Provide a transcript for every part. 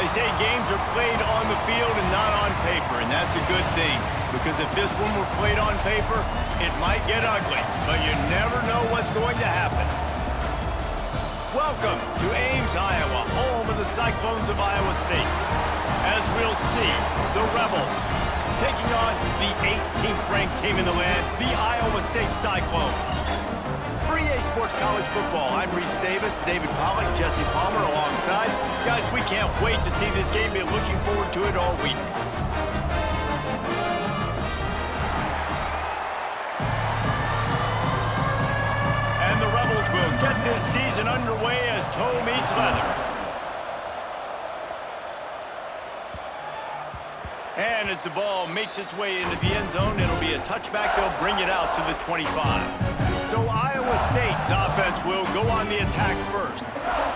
They say games are played on the field and not on paper, and that's a good thing. Because if this one were played on paper, it might get ugly, but you never know what's going to happen. Welcome to Ames, Iowa, home of the Cyclones of Iowa State. As we'll see, the Rebels taking on the 18th ranked team in the land, the Iowa State Cyclones. For EA Sports College Football, I'm Reese Davis, David Pollock, Jesse Palmer alongside. Guys, we can't wait to see this game. Been looking forward to it all week. And the Rebels will get this season underway as toe meets leather. And as the ball makes its way into the end zone, it'll be a touchback. They'll bring it out to the 25. So Iowa State's offense will go on the attack first.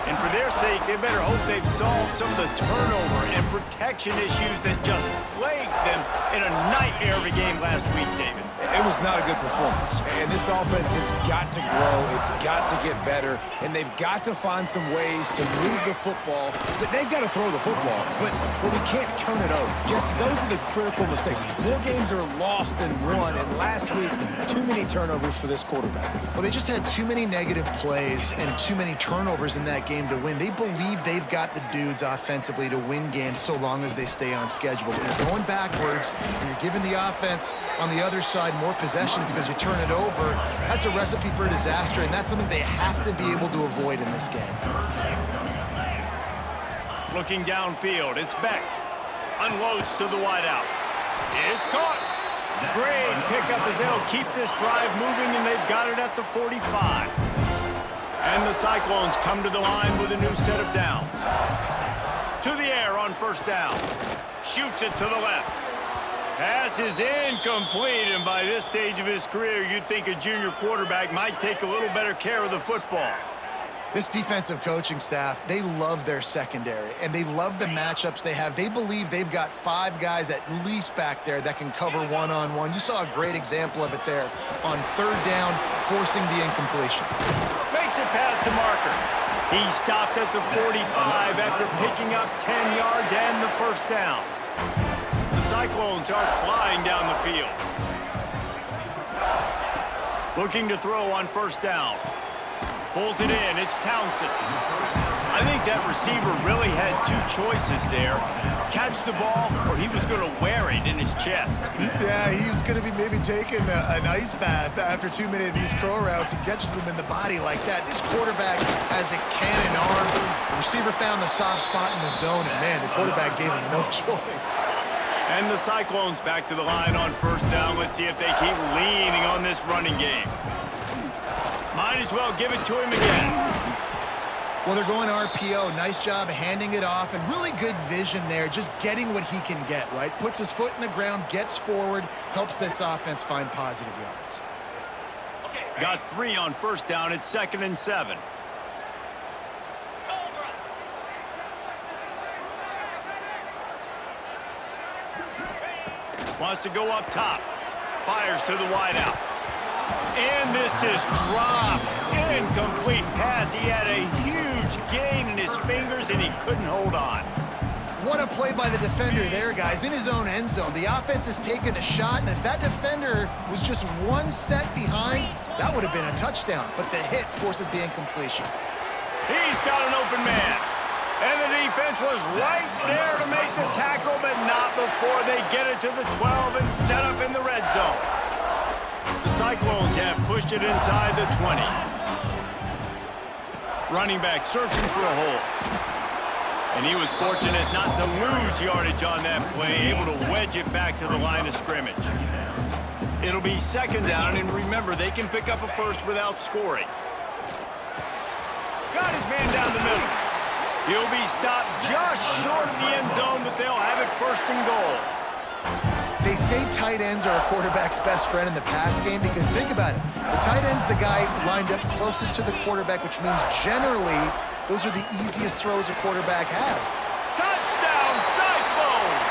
And for their sake, they better hope they've solved some of the turnover and protection issues that just plagued them in a nightmare of a game last week, David. It was not a good performance. And this offense has got to grow. It's got to get better. And they've got to find some ways to move the football. But they've got to throw the football. But we can't turn it over. Jesse, those are the critical mistakes. More games are lost than won. And last week, too many turnovers for this quarterback. Well, they just had too many negative plays and too many turnovers in that game to win. They believe they've got the dudes offensively to win games so long as they stay on schedule. But when you're going backwards and you're giving the offense on the other side more possessions because you turn it over, that's a recipe for disaster, and that's something they have to be able to avoid in this game. Looking downfield, it's Beck. Unloads to the wideout. It's caught. Great pickup as they'll keep this drive moving, and they've got it at the 45. And the Cyclones come to the line with a new set of downs. To the air on first down. Shoots it to the left. Pass is incomplete, and by this stage of his career, you'd think a junior quarterback might take a little better care of the football. This defensive coaching staff, they love their secondary, and they love the matchups they have. They believe they've got 5 guys at least back there that can cover one-on-one. You saw a great example of it there on third down, forcing the incompletion. Makes it past the marker. He stopped at the 45 after picking up 10 yards and the first down. The Cyclones are flying down the field. Looking to throw on first down. Pulls it in. It's Townsend. I think that receiver really had 2 choices there. Catch the ball, or he was going to wear it in his chest. Yeah, he was going to be maybe taking an ice bath after too many of these crow routes. He catches them in the body like that. This quarterback has a cannon arm. The receiver found the soft spot in the zone, and man, the quarterback gave him no choice. And the Cyclones back to the line on first down. Let's see if they keep leaning on this running game. Might as well give it to him again. Well, they're going RPO. Nice job handing it off, and really good vision there, just getting what he can get, right? Puts his foot in the ground, gets forward, helps this offense find positive yards. Got 3 on first down. It's 2nd and 7. Wants to go up top. Fires to the wideout. And this is dropped. Incomplete pass. He had a huge gain in his fingers, and he couldn't hold on. What a play by the defender there, guys. In his own end zone. The offense has taken a shot, and if that defender was just 1 step behind, that would have been a touchdown. But the hit forces the incompletion. He's got an open man. And the defense was right there to make the tackle, but not before they get it to the 12 and set up in the red zone. The Cyclones have pushed it inside the 20. Running back searching for a hole. And he was fortunate not to lose yardage on that play, able to wedge it back to the line of scrimmage. It'll be 2nd down, and remember, they can pick up a first without scoring. Got his man down the middle. He'll be stopped just short of the end zone, but they'll have it 1st and goal. They say tight ends are a quarterback's best friend in the pass game because think about it. The tight end's the guy lined up closest to the quarterback, which means generally those are the easiest throws a quarterback has. Touchdown, Cyclones!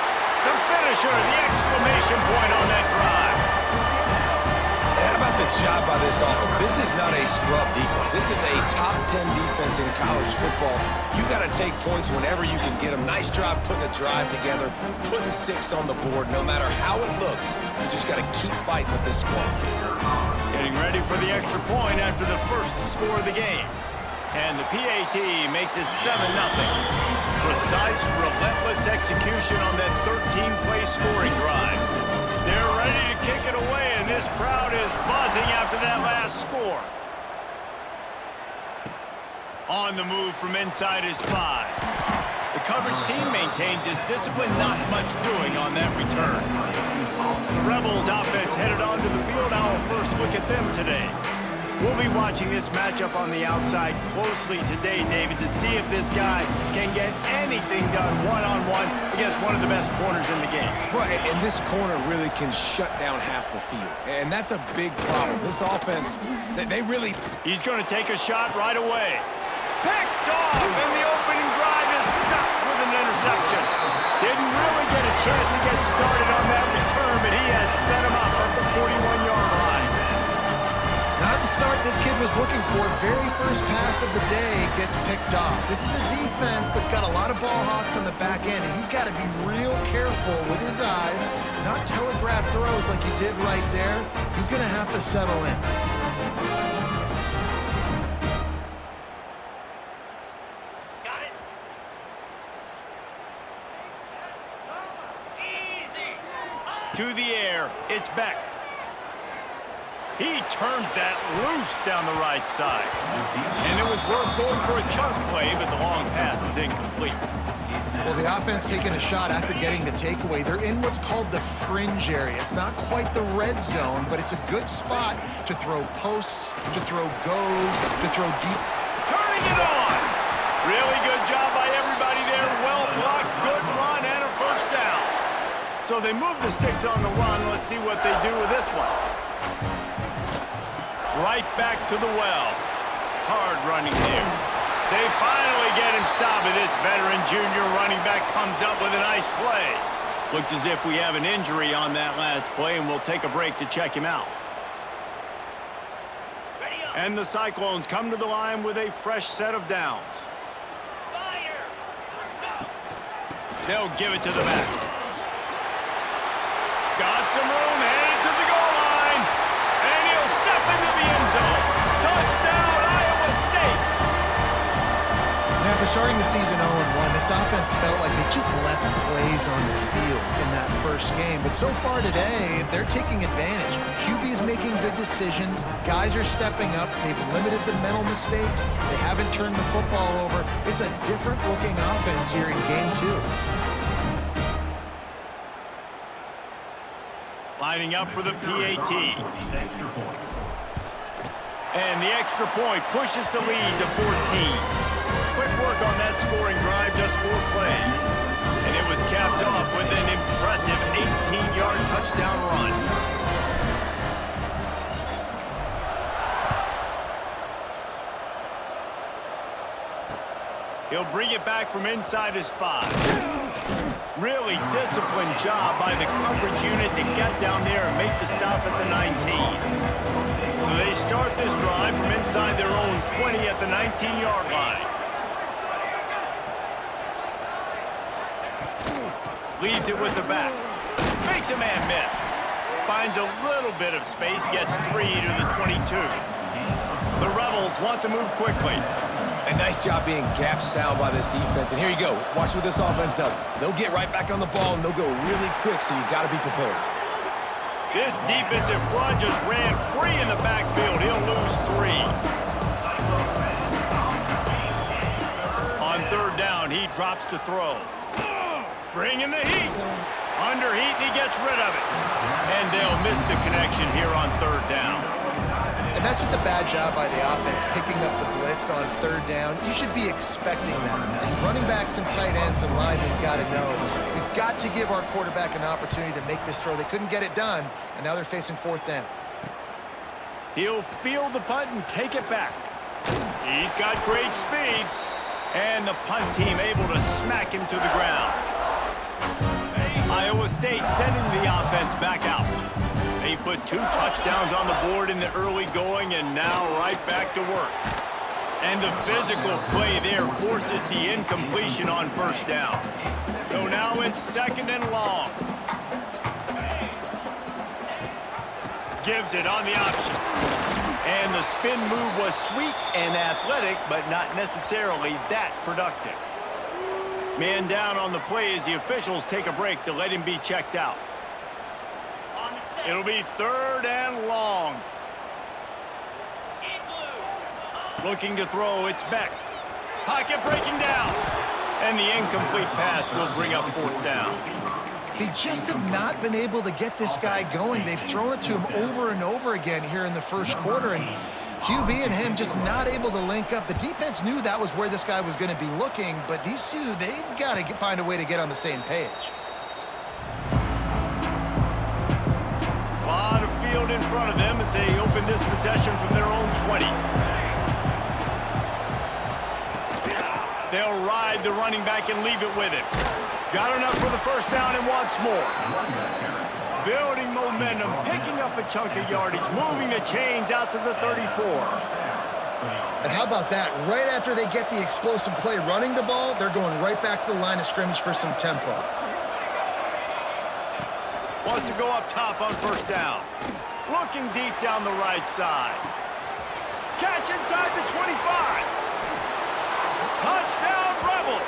The finisher, the exclamation point on that drive. And how about the job by this offense. This is not a scrub defense. This is a top 10 defense in college football. You got to take points whenever you can get them. Nice job putting a drive together, putting 6 on the board. No matter how it looks, you just got to keep fighting with this squad. Getting ready for the extra point after the first score of the game. And the PAT makes it 7-0. Precise, relentless execution on that 13-play scoring drive. They're ready to kick it away, and this crowd is buzzing after that last score. On the move from inside his 5. The coverage team maintains his discipline, not much doing on that return. The Rebels offense headed onto the field. Our first look at them today. We'll be watching this matchup on the outside closely today, David, to see if this guy can get anything done one-on-one against one of the best corners in the game. Well, and this corner really can shut down half the field, and that's a big problem. This offense, they really... He's going to take a shot right away. Picked off, and the opening drive is stopped with an interception. Didn't really get a chance to get started on that return, but he has set him up at the 41-yard line. Not the start this kid was looking for. Very first pass of the day gets picked off. This is a defense that's got a lot of ball hawks on the back end, and he's got to be real careful with his eyes, not telegraph throws like he did right there. He's going to have to settle in. Got it. Easy. To the air, it's Beck. He turns that loose down the right side. And it was worth going for a chunk play, but the long pass is incomplete. Well, the offense taking a shot after getting the takeaway. They're in what's called the fringe area. It's not quite the red zone, but it's a good spot to throw posts, to throw goes, to throw deep. Turning it on! Really good job by everybody there. Well blocked, good run, and a first down. So they move the sticks on the run. Let's see what they do with this one. Right back to the well. Hard running there. They finally get him stopped, and this veteran junior running back comes up with a nice play. Looks as if we have an injury on that last play, and we'll take a break to check him out. And the Cyclones come to the line with a fresh set of downs. They'll give it to the back. Got some room, headed to the goal line. And he'll step into the end zone. Touchdown, Iowa State. And after starting the season 0-1, this offense felt like they just left plays on the field in that first game. But so far today, they're taking advantage. QB's making good decisions. Guys are stepping up. They've limited the mental mistakes. They haven't turned the football over. It's a different-looking offense here in Game 2. Lining up for the PAT. And the extra point pushes the lead to 14. Quick work on that scoring drive, just 4 plays. And it was capped off with an impressive 18-yard touchdown run. He'll bring it back from inside his 5. Really disciplined job by the coverage unit to get down there and make the stop at the 19. So they start this drive from inside their own 20 at the 19-yard line. Leaves it with the back. Makes a man miss. Finds a little bit of space, gets 3 to the 22. The Rebels want to move quickly. A nice job being gap sound by this defense. And here you go. Watch what this offense does. They'll get right back on the ball, and they'll go really quick, so you got to be prepared. This defensive front just ran free in the backfield. He'll lose 3. On 3rd down, he drops to throw. Bringing the heat. Under heat, and he gets rid of it. And they'll miss the connection here on 3rd down. And that's just a bad job by the offense, picking up the blitz on 3rd down. You should be expecting that. And running backs and tight ends and linemen got to know. We've got to give our quarterback an opportunity to make this throw. They couldn't get it done, and now they're facing 4th down. He'll field the punt and take it back. He's got great speed. And the punt team able to smack him to the ground. Iowa State sending the offense back out. They He put 2 touchdowns on the board in the early going and now right back to work. And the physical play there forces the incompletion on first down. So now it's 2nd and long. Gives it on the option. And the spin move was sweet and athletic, but not necessarily that productive. Man down on the play as the officials take a break to let him be checked out. It'll be 3rd and long. Looking to throw, it's Beck. Pocket breaking down. And the incomplete pass will bring up 4th down. They just have not been able to get this guy going. They've thrown it to him over and over again here in the first quarter, and QB and him just not able to link up. The defense knew that was where this guy was going to be looking, but these two, they've got to find a way to get on the same page. A lot of field in front of them as they open this possession from their own 20. They'll ride the running back and leave it with him. Got enough for the first down and wants more. Building momentum, picking up a chunk of yardage, moving the chains out to the 34. And how about that? Right after they get the explosive play running the ball, they're going right back to the line of scrimmage for some tempo. Wants to go up top on first down. Looking deep down the right side. Catch inside the 25. Touchdown, Rebels.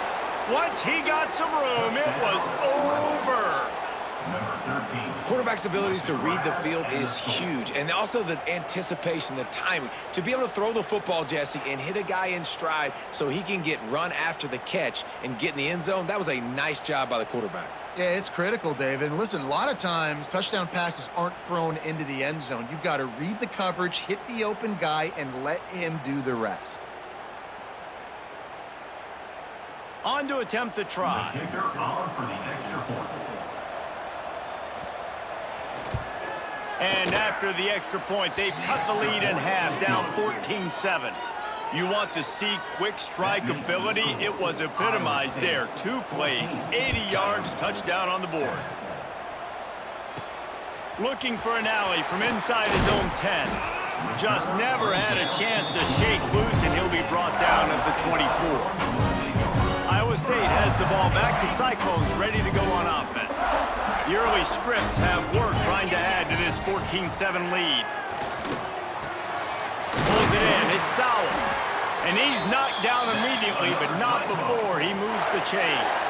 Once he got some room, it was over. Quarterback's abilities to read the field is huge, and also the anticipation, the timing. To be able to throw the football, Jesse, and hit a guy in stride so he can get run after the catch and get in the end zone, that was a nice job by the quarterback. Yeah, it's critical, David. And listen, a lot of times, touchdown passes aren't thrown into the end zone. You've got to read the coverage, hit the open guy, and let him do the rest. On to attempt the try. And after the extra point, they've cut the lead in half, down 14-7. You want to see quick strike ability? It was epitomized there. 2 plays, 80 yards, touchdown on the board. Looking for an alley from inside his own 10. Just never had a chance to shake loose, and he'll be brought down at the 24. Iowa State has the ball back. The Cyclones ready to go on offense. The early scripts have worked trying to add to this 14-7 lead. Pulls it in. It's Sowell. And he's knocked down immediately, but not before he moves the chains.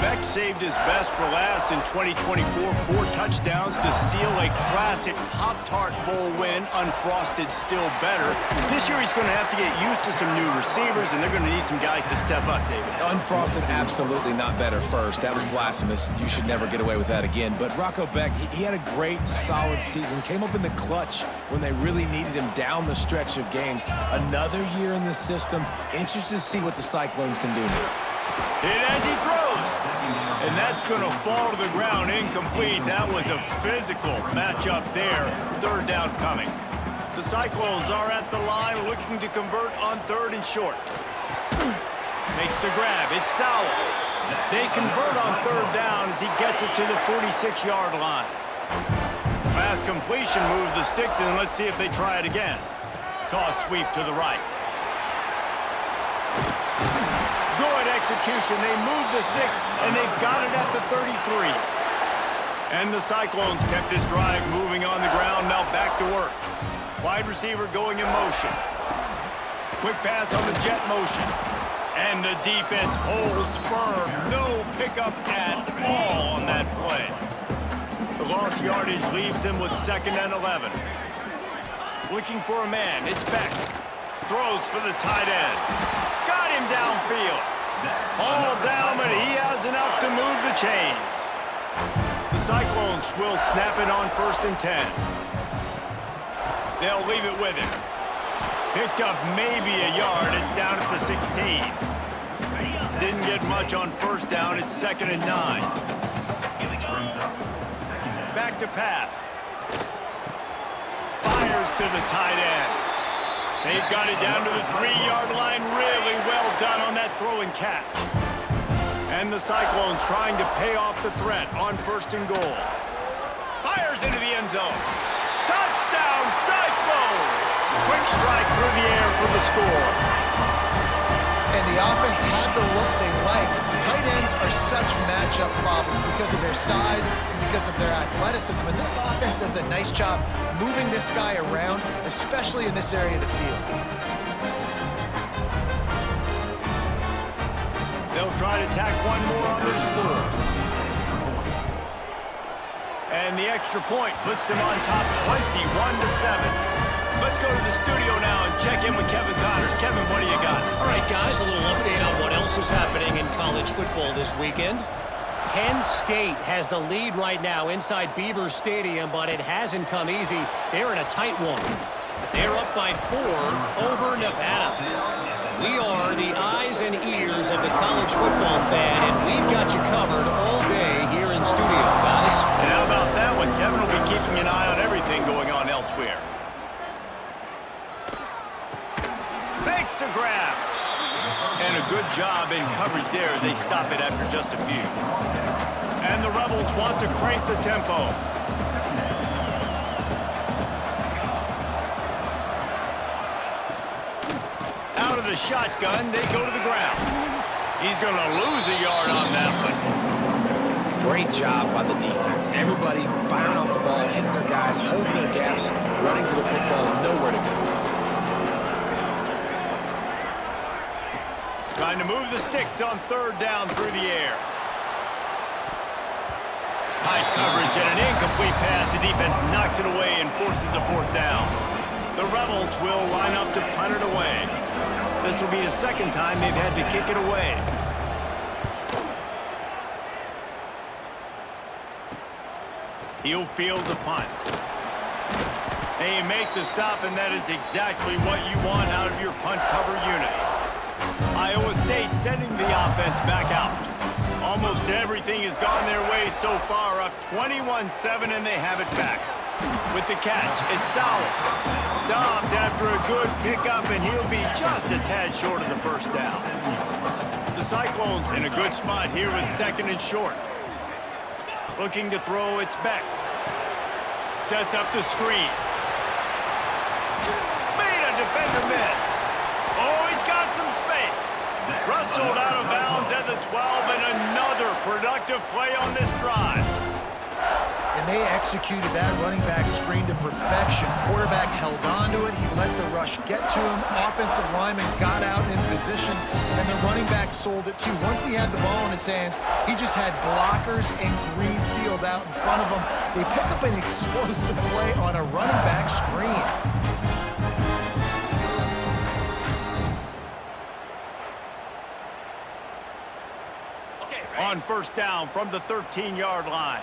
Beck saved his best for last in 2024. 4 touchdowns to seal a classic Pop-Tart Bowl win. Unfrosted still better. This year he's going to have to get used to some new receivers, and they're going to need some guys to step up, David. Unfrosted, absolutely not better first. That was blasphemous. You should never get away with that again. But Rocco Beck, he had a great, solid season. Came up in the clutch when they really needed him down the stretch of games. Another year in the system. Interested to see what the Cyclones can do now. Hit as he throws. And that's going to fall to the ground incomplete. That was a physical matchup there. 3rd down coming. The Cyclones are at the line looking to convert on 3rd and short. Makes the grab. It's Sowell. They convert on 3rd down as he gets it to the 46-yard line. Pass completion moves the sticks in. Let's see if they try it again. Toss sweep to the right. Good execution. They move the sticks, and they've got it at the 33. And the Cyclones kept this drive moving on the ground. Now back to work. Wide receiver going in motion. Quick pass on the jet motion. And the defense holds firm. No pickup at all on that play. The lost yardage leaves them with 2nd and 11. Looking for a man. It's Beck. Throws for the tight end. Got him downfield. All down, but he has enough to move the chains. The Cyclones will snap it on 1st and 10. They'll leave it with him. Picked up maybe a yard. It's down at the 16. Didn't get much on 1st down. It's 2nd and 9. Back to pass. Fires to the tight end. They've got it down to the 3-yard line. Really well done on that throw and catch. And the Cyclones trying to pay off the threat on 1st and goal. Fires fires into the end zone. Touchdown, Cyclones! Quick strike through the air for the score. And the offense had the look they liked. Tight ends are such matchup problems because of their size and because of their athleticism. And this offense does a nice job moving this guy around, especially in this area of the field. They'll try to tack one more on their score. And the extra point puts them on top 21-7. Let's go to the studio now and check in with Kevin Connors. Kevin, what do you got? All right, guys, a little update on what else is happening in college football this weekend. Penn State has the lead right now inside Beaver Stadium, but it hasn't come easy. They're in a tight one. They're up by 4 over Nevada. We are the eyes and ears of the college football fan, and we've got you covered all day here in studio, guys. And how about that one? Kevin will be keeping an eye on everything going on elsewhere. Fakes to grab. And a good job in coverage there as they stop it after just a few. And the Rebels want to crank the tempo. Out of the shotgun, they go to the ground. He's going to lose a yard on that one. Great job by the defense. Everybody firing off the ball, hitting their guys, holding their gaps, running to the football, nowhere to go. Trying to move the sticks on 3rd down through the air. Tight coverage and an incomplete pass. The defense knocks it away and forces a 4th down. The Rebels will line up to punt it away. This will be the 2nd time they've had to kick it away. He'll field the punt. They make the stop, and that is exactly what you want out of your punt cover unit. Iowa State sending the offense back out. Almost everything has gone their way so far, up 21-7, and they have it back. With the catch, it's Sauer. Stopped after a good pickup, and he'll be just a tad short of the 1st down. The Cyclones in a good spot here with 2nd and short. Looking to throw, it's Beck. Sets up the screen. Made a defender miss. Oh, he's got some space. Rustled out of bounds at the 12, and another productive play on this drive. And they executed that running back screen to perfection. Quarterback held on to it. He let the rush get to him. Offensive lineman got out in position, and the running back sold it too. Once he had the ball in his hands, he just had blockers and green field out in front of him. They pick up an explosive play on a running back screen. On 1st down from the 13-yard line.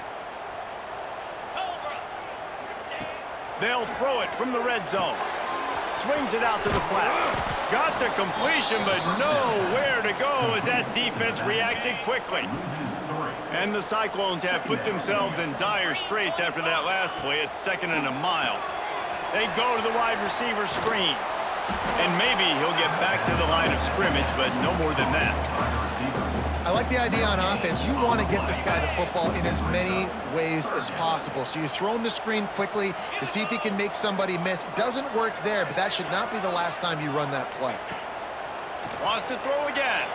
They'll throw it from the red zone. Swings it out to the flat. Got the completion, but nowhere to go as that defense reacted quickly. And the Cyclones have put themselves in dire straits after that last play. It's 2nd and a mile. They go to the wide receiver screen. And maybe he'll get back to the line of scrimmage, but no more than that. I like the idea on offense. You want to get this guy the football in as many ways as possible. So you throw him the screen quickly to see if he can make somebody miss. Doesn't work there, but that should not be the last time you run that play. Wants to throw again.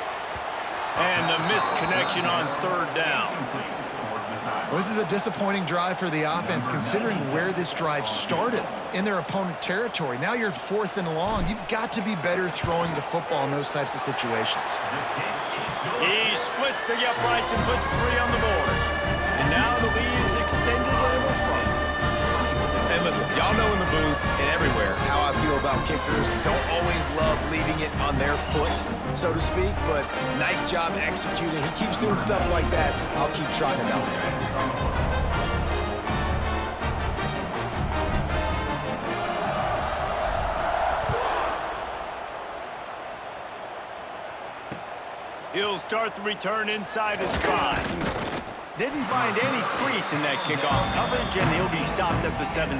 And the missed connection on 3rd down. Well, this is a disappointing drive for the offense, considering where this drive started in their opponent territory. Now you're at 4th and long. You've got to be better throwing the football in those types of situations. He splits the uprights and puts 3 on the board. And now the lead is extended a little further. And listen, y'all know in the booth and everywhere how I feel about kickers. Don't always love leaving it on their foot, so to speak, but nice job executing. He keeps doing stuff like that. I'll keep trotting him out there. He'll start the return inside his 5. Didn't find any crease in that kickoff coverage, and he'll be stopped at the 17.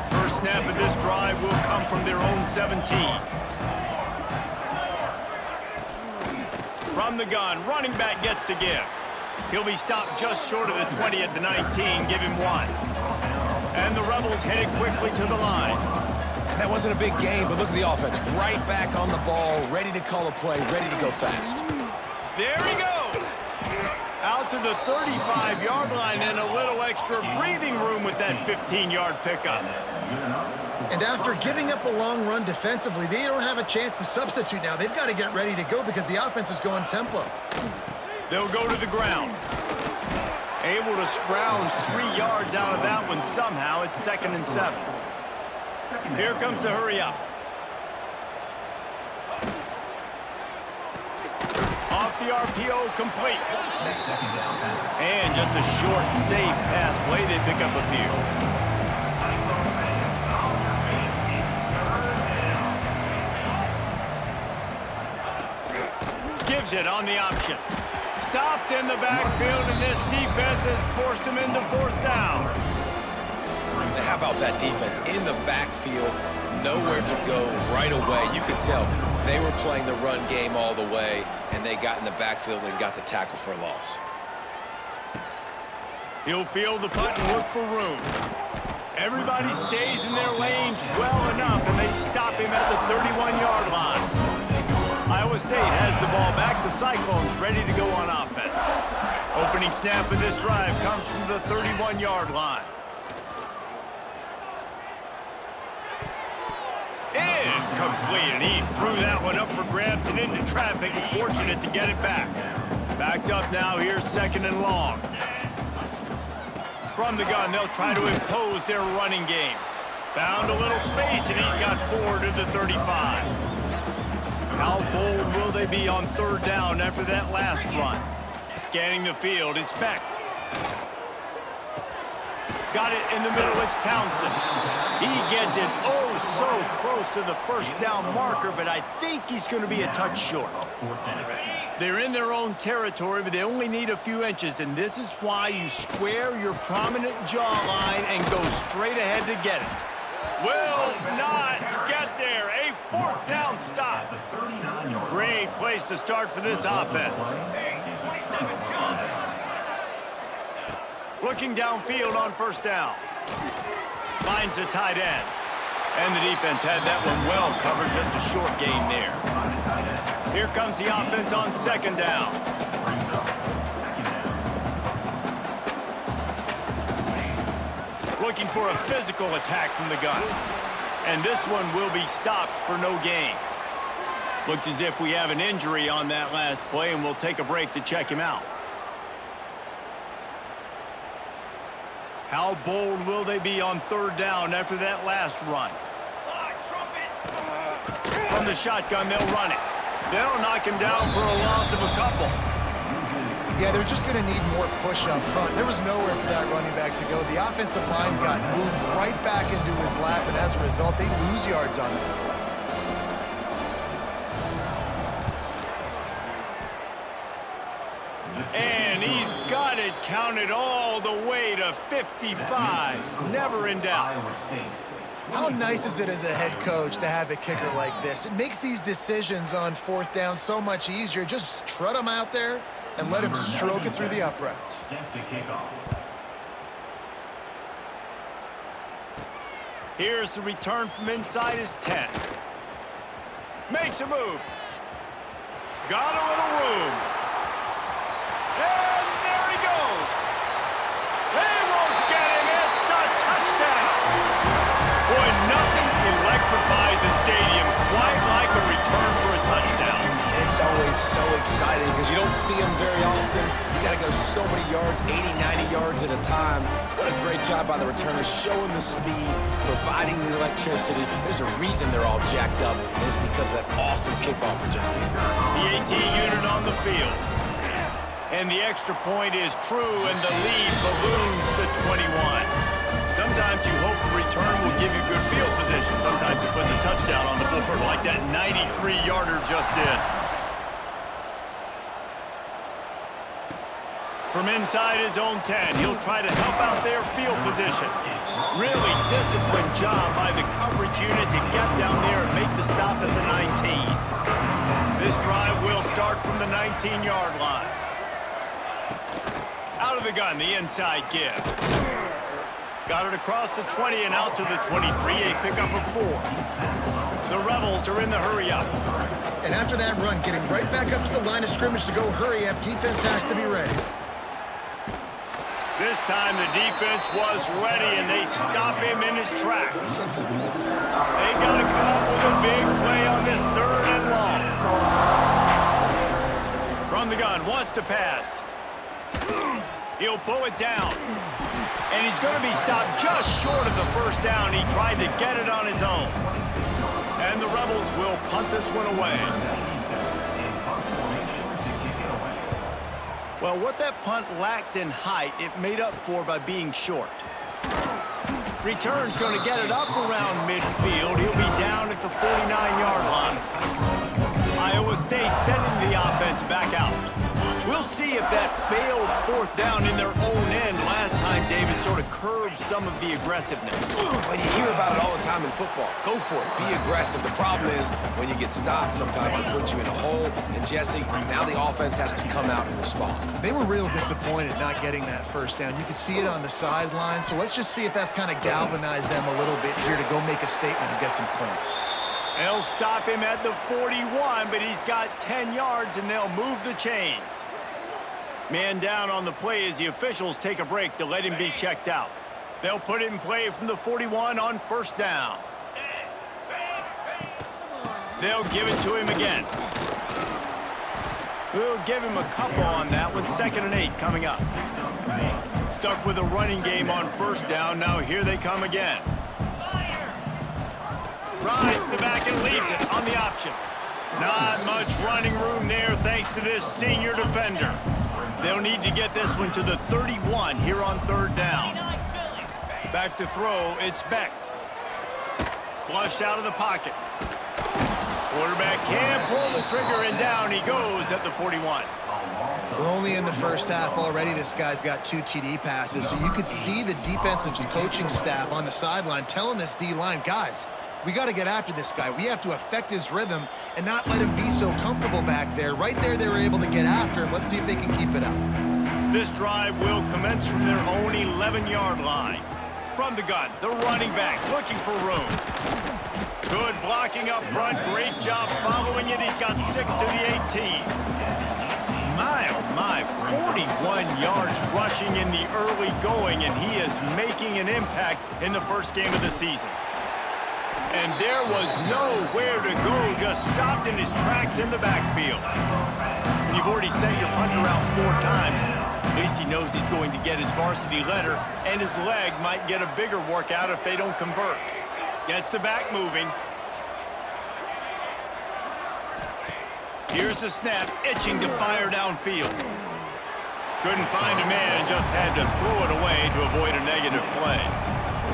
First snap of this drive will come from their own 17. From the gun, running back gets to give. He'll be stopped just short of the 20 at the 19. Give him 1. And the Rebels headed quickly to the line. And that wasn't a big game, but look at the offense. Right back on the ball, ready to call a play, ready to go fast. There he goes. Out to the 35-yard line and a little extra breathing room with that 15-yard pickup. And after giving up a long run defensively, they don't have a chance to substitute now. They've got to get ready to go because the offense is going tempo. They'll go to the ground. Able to scrounge 3 yards out of that one somehow. It's 2nd and 7. Here comes the hurry up. Off the RPO, complete. And just a short, safe pass play. They pick up a few. Gives it on the option. Stopped in the backfield, and this defense has forced him into 4th down. How about that defense in the backfield? Nowhere to go right away. You could tell they were playing the run game all the way, and they got in the backfield and got the tackle for a loss. He'll field the punt and look for room. Everybody stays in their lanes well enough, and they stop him at the 31-yard line. Iowa State has the ball back. The Cyclones ready to go on offense. Opening snap of this drive comes from the 31-yard line. Incomplete, and he threw that one up for grabs and into traffic. Fortunate to get it back. Backed up now. Here's 2nd and long. From the gun, they'll try to impose their running game. Found a little space, and he's got 4 to the 35. How bold will they be on 3rd down after that last run? Scanning the field, it's Beck. Got it in the middle, it's Townsend. He gets it so close to the 1st down marker, but I think he's going to be a touch short. They're in their own territory, but they only need a few inches, and this is why you square your prominent jawline and go straight ahead to get it. Will not get there. A 4th down stop. Great place to start for this offense. Looking downfield on 1st down. Finds the tight end. And the defense had that one well covered, just a short gain there. Here comes the offense on 2nd down. Looking for a physical attack from the gun. And this one will be stopped for no gain. Looks as if we have an injury on that last play, and we'll take a break to check him out. How bold will they be on 3rd down after that last run? From the shotgun, they'll run it. They'll knock him down for a loss of a couple. Yeah, they're just going to need more push up front. There was nowhere for that running back to go. The offensive line got moved right back into his lap, and as a result, they lose yards on it. And he's got it counted all the way to 55. Never in doubt. How nice is it as a head coach to have a kicker like this? It makes these decisions on 4th down so much easier. Just trot them out there and let him stroke it through the uprights. Here's the return from inside his 10. Makes a move. Got a little room. And there he goes. They won't get him. It's a touchdown. Boy, nothing electrifies a stadium quite like a return for a touchdown. It's always so exciting because you don't see them very often. You got to go so many yards, 80, 90 yards at a time. What a great job by the returners, showing the speed, providing the electricity. There's a reason they're all jacked up, and it's because of that awesome kickoff return. The AT unit on the field. And the extra point is true, and the lead balloons to 21. Sometimes you hope a return will give you good field position. Sometimes it puts a touchdown on the board like that 93-yarder just did. From inside his own 10, he'll try to help out their field position. Really disciplined job by the coverage unit to get down there and make the stop at the 19. This drive will start from the 19-yard line. Out of the gun, the inside give. Got it across the 20 and out to the 23, a pickup of 4. The Rebels are in the hurry-up. And after that run, getting right back up to the line of scrimmage to go hurry-up, defense has to be ready. This time the defense was ready, and they stop him in his tracks. They got to come up with a big play on this 3rd and long. From the gun, wants to pass. He'll pull it down. And he's going to be stopped just short of the 1st down. He tried to get it on his own. And the Rebels will punt this one away. Well, what that punt lacked in height, it made up for by being short. Return's going to get it up around midfield. He'll be down at the 49-yard line. Iowa State sending the offense back out. We'll see if that failed 4th down in their own end last time, David, sort of curbed some of the aggressiveness. Well, you hear about it all the time in football. Go for it. Be aggressive. The problem is when you get stopped, sometimes it puts you in a hole. And, Jesse, now the offense has to come out and respond. They were real disappointed not getting that 1st down. You could see it on the sideline. So let's just see if that's kind of galvanized them a little bit here to go make a statement and get some points. They'll stop him at the 41, but he's got 10 yards, and they'll move the chains. Man down on the play as the officials take a break to let him be checked out. They'll put it in play from the 41 on 1st down. They'll give it to him again. We'll give him a couple on that one. 2nd and 8 coming up. Stuck with a running game on 1st down. Now here they come again. Rides the back and leaves it on the option. Not much running room there thanks to this senior defender. They'll need to get this one to the 31 here on 3rd down. Back to throw, it's Beck. Flushed out of the pocket. Quarterback can't pull the trigger, and down he goes at the 41. We're only in the 1st half already. This guy's got 2 TD passes, so you could see the defensive coaching staff on the sideline telling this D-line, guys, we got to get after this guy. We have to affect his rhythm and not let him be so comfortable back there. Right there, they were able to get after him. Let's see if they can keep it up. This drive will commence from their own 11-yard line. From the gun, the running back looking for room. Good blocking up front. Great job following it. He's got 6 to the 18. My, oh my, 41 yards rushing in the early going, and he is making an impact in the 1st game of the season. And there was nowhere to go, just stopped in his tracks in the backfield. And you've already sent your punter out 4 times. At least he knows he's going to get his varsity letter, and his leg might get a bigger workout if they don't convert. Gets the back moving. Here's the snap, itching to fire downfield. Couldn't find a man and just had to throw it away to avoid a negative play.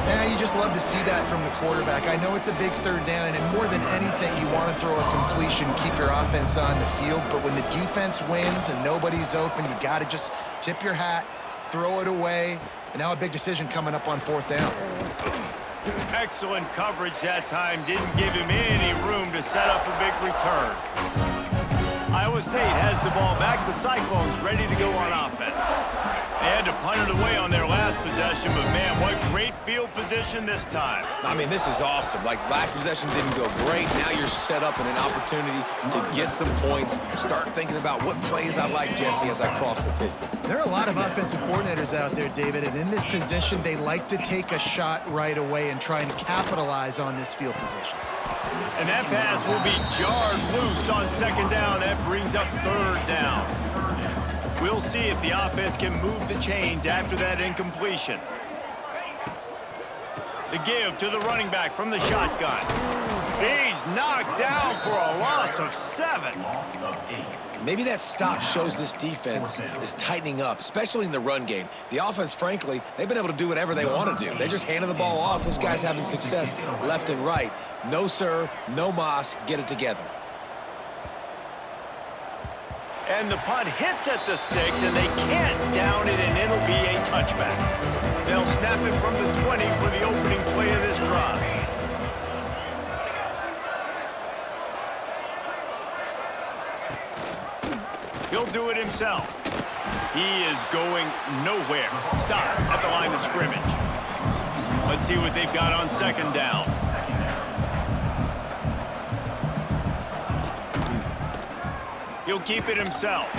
Yeah, you just love to see that from the quarterback. I know it's a big 3rd down, and more than anything, you want to throw a completion, keep your offense on the field. But when the defense wins and nobody's open, you got to just tip your hat, throw it away. And now a big decision coming up on 4th down. Excellent coverage that time. Didn't give him any room to set up a big return. Iowa State has the ball back. The Cyclones ready to go on offense. They had to punt it away on their last possession, but man, what great field position this time. I mean, this is awesome. Like, last possession didn't go great. Now you're set up in an opportunity to get some points. Start thinking about what plays I like, Jesse, as I cross the 50. There are a lot of offensive coordinators out there, David, and in this position, they like to take a shot right away and try and capitalize on this field position. And that pass will be jarred loose on 2nd down. That brings up 3rd down. We'll see if the offense can move the chains after that incompletion. The give to the running back from the shotgun. He's knocked down for a loss of 7. Maybe that stop shows this defense is tightening up, especially in the run game. The offense, frankly, they've been able to do whatever they want to do. They just handed the ball off. This guy's having success left and right. No, sir, no mas, get it together. And the punt hits at the 6, and they can't down it, and it'll be a touchback. They'll snap it from the 20 for the opening play of this drive. He'll do it himself. He is going nowhere. Stop at the line of scrimmage. Let's see what they've got on second down. He'll keep it himself.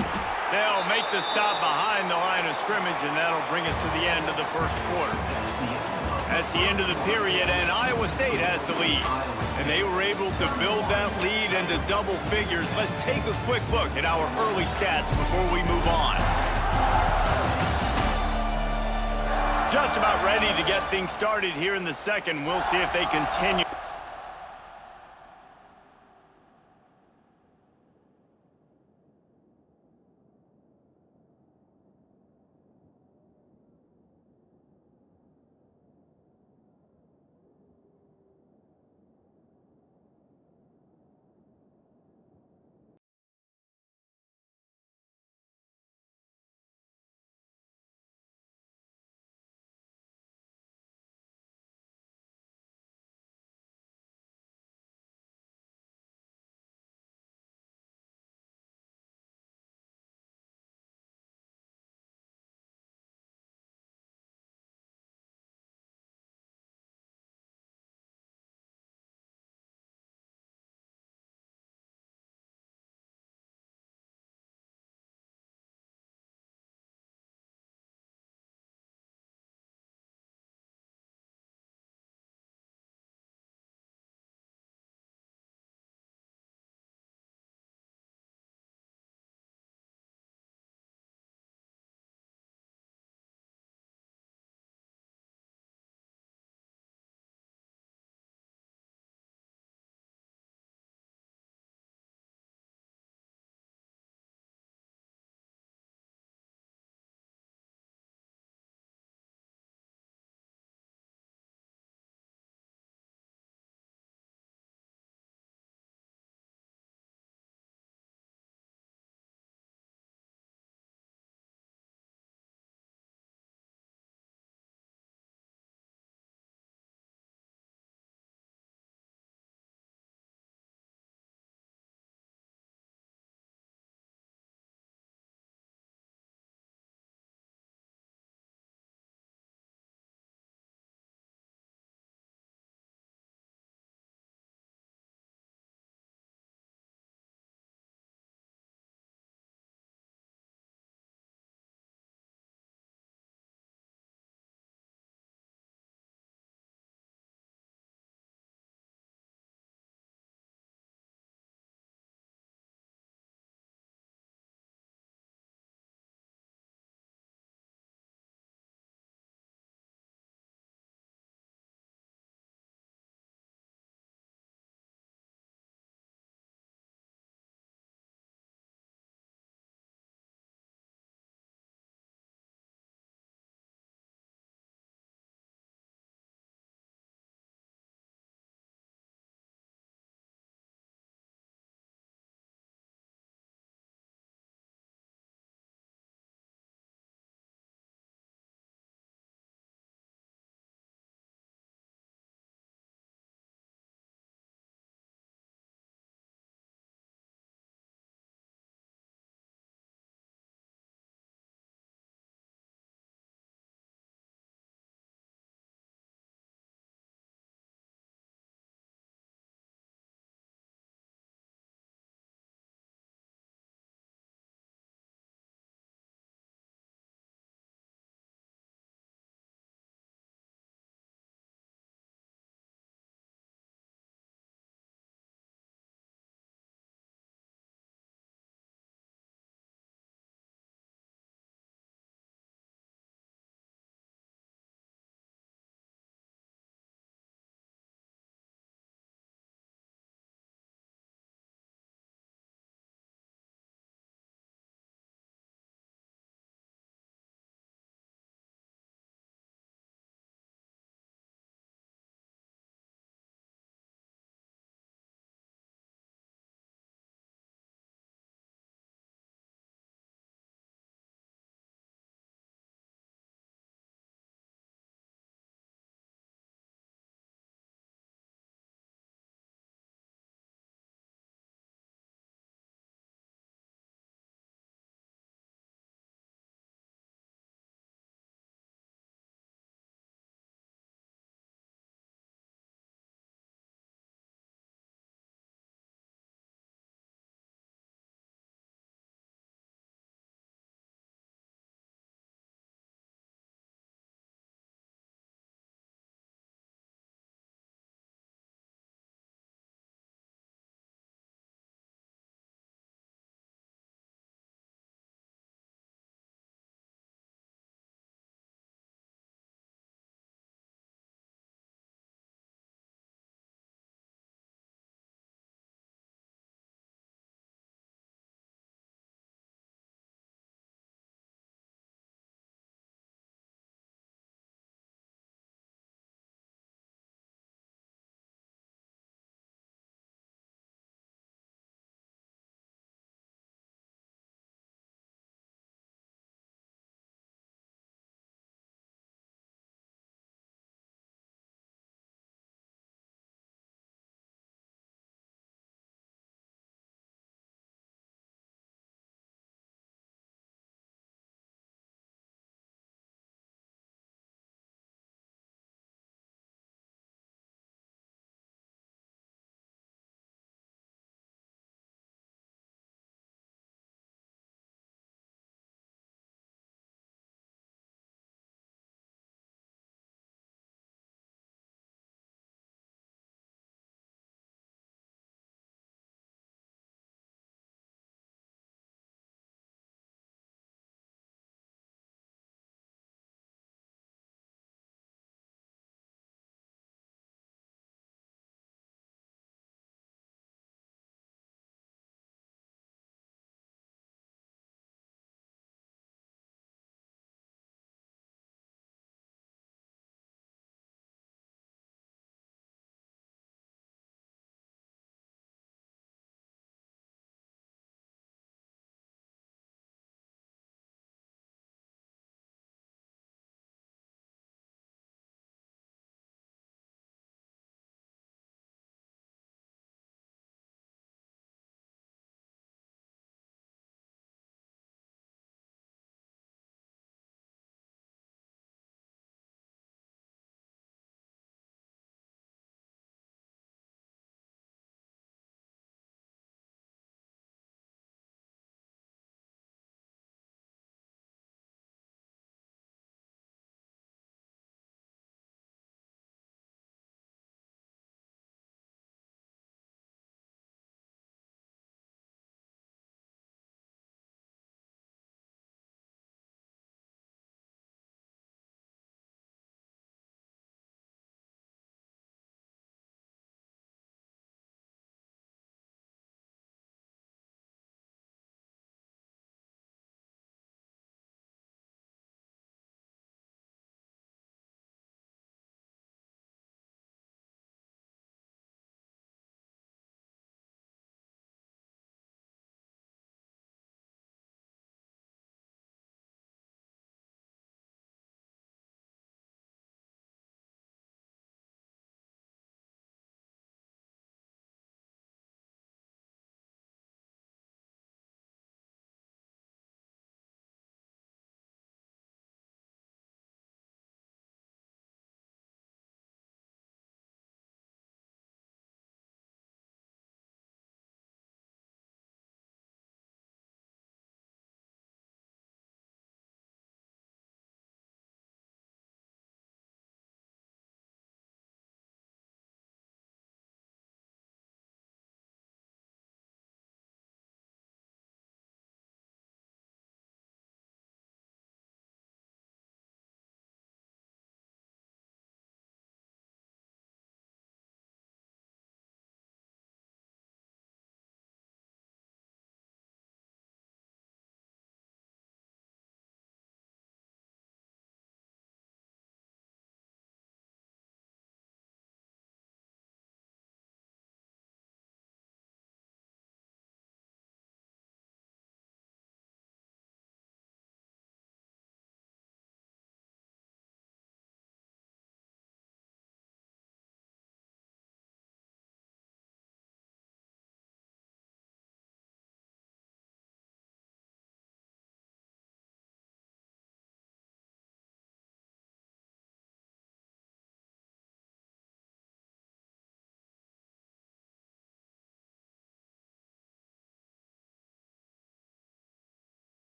They'll make the stop behind the line of scrimmage, and that'll bring us to the end of the first quarter. That's the end of the period, and Iowa State has the lead. And they were able to build that lead into double figures. Let's take a quick look at our early stats before we move on. Just about ready to get things started here in the second. We'll see if they continue.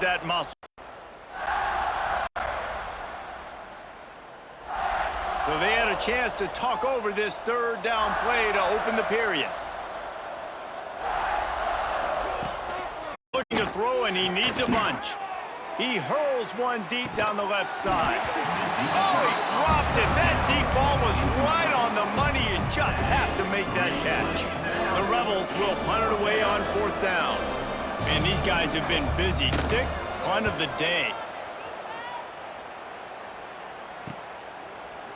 that muscle. So they had a chance to talk over this third down play to open the period. Looking to throw, and he needs a bunch. He hurls one deep down the left side. Oh, he dropped it. That deep ball was right on the money. You just have to make that catch. The Rebels will punt it away on fourth down. And these guys have been busy. Sixth punt of the day.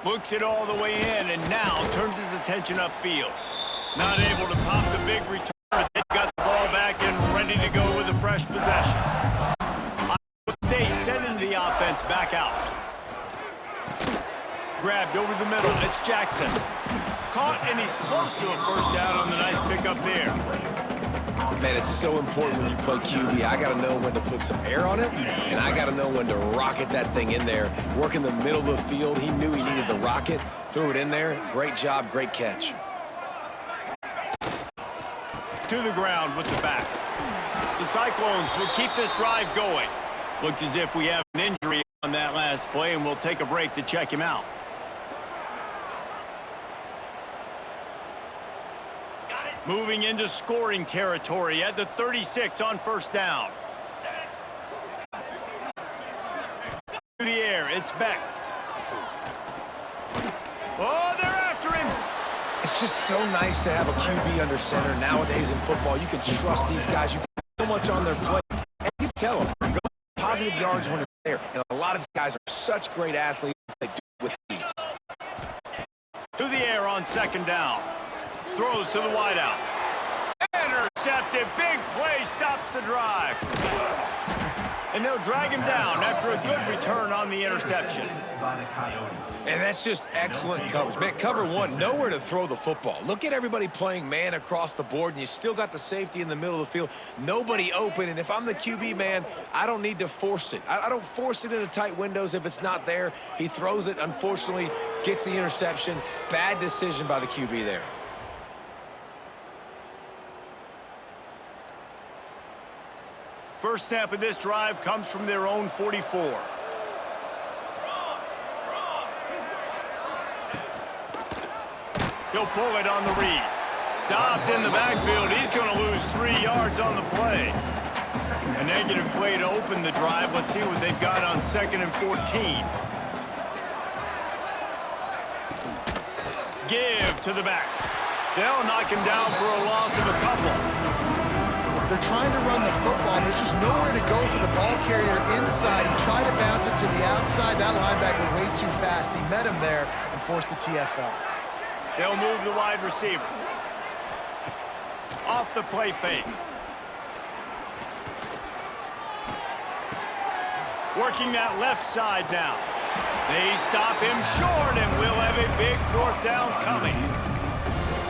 Looks it all the way in, and now turns his attention upfield. Not able to pop the big return. They got the ball back and ready to go with a fresh possession. Iowa State sending the offense back out. Grabbed over the middle. It's Jackson. Caught, and he's close to a first down on the nice pickup there. Man, it's so important when you play QB. I got to know when to put some air on it, and I got to know when to rocket that thing in there. Work in the middle of the field. He knew he needed the rocket. Threw it in there. Great job, great catch. To the ground with the back. The Cyclones will keep this drive going. Looks as if we have an injury on that last play, and we'll take a break to check him out. Moving into scoring territory at the 36 on first down. To the air, it's Beck. Oh, they're after him. It's just so nice to have a QB under center. Nowadays in football, you can trust these guys. You put so much on their play. And you tell them, go positive yards when it's there. And a lot of these guys are such great athletes. They do it with ease. To the air on second down. Throws to the wideout. Intercepted. Big play stops the drive. And they'll drag him down after a good return on the interception. And that's just excellent coverage. Man, cover one, nowhere to throw the football. Look at everybody playing man across the board, and you still got the safety in the middle of the field. Nobody open, and if I'm the QB, man, I don't need to force it. I don't force it into tight windows if it's not there. He throws it, unfortunately, gets the interception. Bad decision by the QB there. First snap of this drive comes from their own 44. He'll pull it on the read. Stopped in the backfield. He's going to lose 3 yards on the play. A negative play to open the drive. Let's see what they've got on 2nd and 14. Give to the back. They'll knock him down for a loss of a couple. They're trying to run the football, and there's just nowhere to go for the ball carrier inside. He tried to bounce it to the outside. That linebacker way too fast. He met him there and forced the TFL. They'll move the wide receiver. Off the play fake. Working that left side now. They stop him short, and we'll have a big fourth down coming.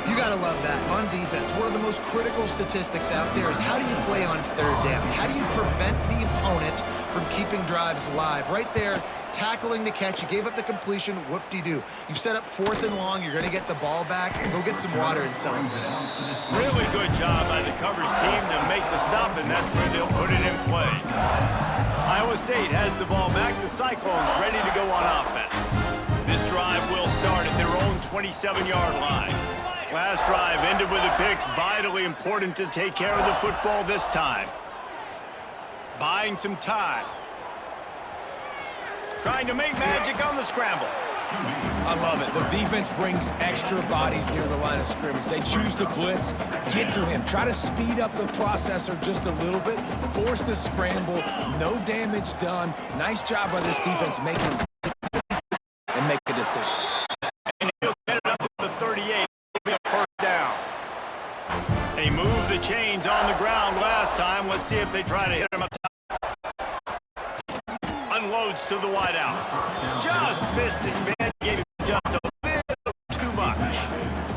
You got to love that on defense. One of the most critical statistics out there is how do you play on third down? How do you prevent the opponent from keeping drives alive? Right there, tackling the catch. You gave up the completion. Whoop-de-doo. You've set up 4th and long. You're going to get the ball back. Go get some water and something. Really good job by the coverage team to make the stop, and that's where they'll put it in play. Iowa State has the ball back. The Cyclones ready to go on offense. This drive will start at their own 27-yard line. Last drive ended with a pick. Vitally important to take care of the football this time. Buying some time. Trying to make magic on the scramble. I love it. The defense brings extra bodies near the line of scrimmage. They choose to blitz, get to him, try to speed up the processor just a little bit, force the scramble, no damage done. Nice job by this defense making him and make a decision. And he'll get it up to the 38. They moved the chains on the ground last time. Let's see if they try to hit him up top. Unloads to the wideout. Just missed his man. Gave him just a little too much.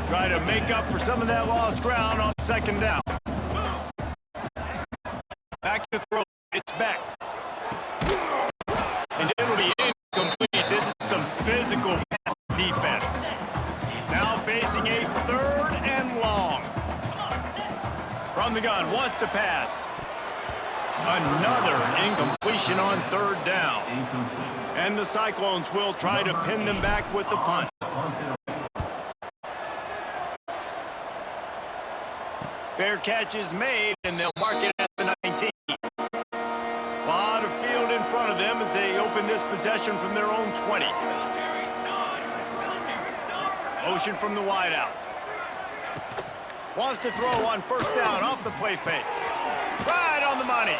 Try to make up for some of that lost ground on 2nd down. Back to throw. It's back. And it'll be incomplete. This is some physical pass defense. Now facing a 3rd and long. From the gun, wants to pass. Another incompletion on third down. And the Cyclones will try to pin them back with the punt. Fair catch is made, and they'll mark it at the 19. A lot of field in front of them as they open this possession from their own 20. Motion from the wideout. Wants to throw on first down off the play fake. Right on the money.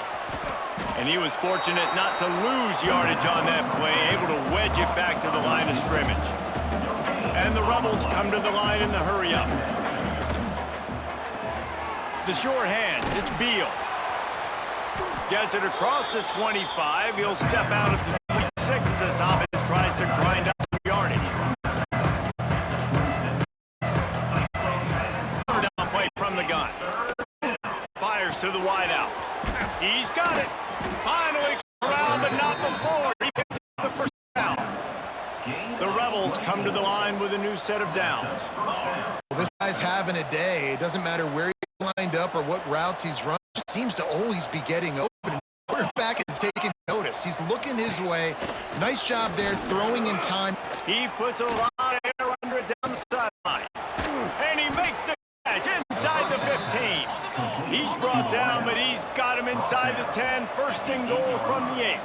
And he was fortunate not to lose yardage on that play, able to wedge it back to the line of scrimmage. And the Rebels come to the line in the hurry-up. The sure hand, it's Beal. Gets it across the 25. He'll step out at the 26 as this offense tries to grind up some yardage. Third down play from the gun. Fires to the wideout. He's got it. Finally around, but not before. He picks up the first down. The Rebels come to the line with a new set of downs. Well, this guy's having a day. It doesn't matter where he's lined up or what routes he's run. He seems to always be getting open. The quarterback is taking notice. He's looking his way. Nice job there, throwing in time. He puts a lot of air under it down the sideline. And he makes the catch inside the 15. He's brought down, but he's got him inside the 10. First and goal from the 8.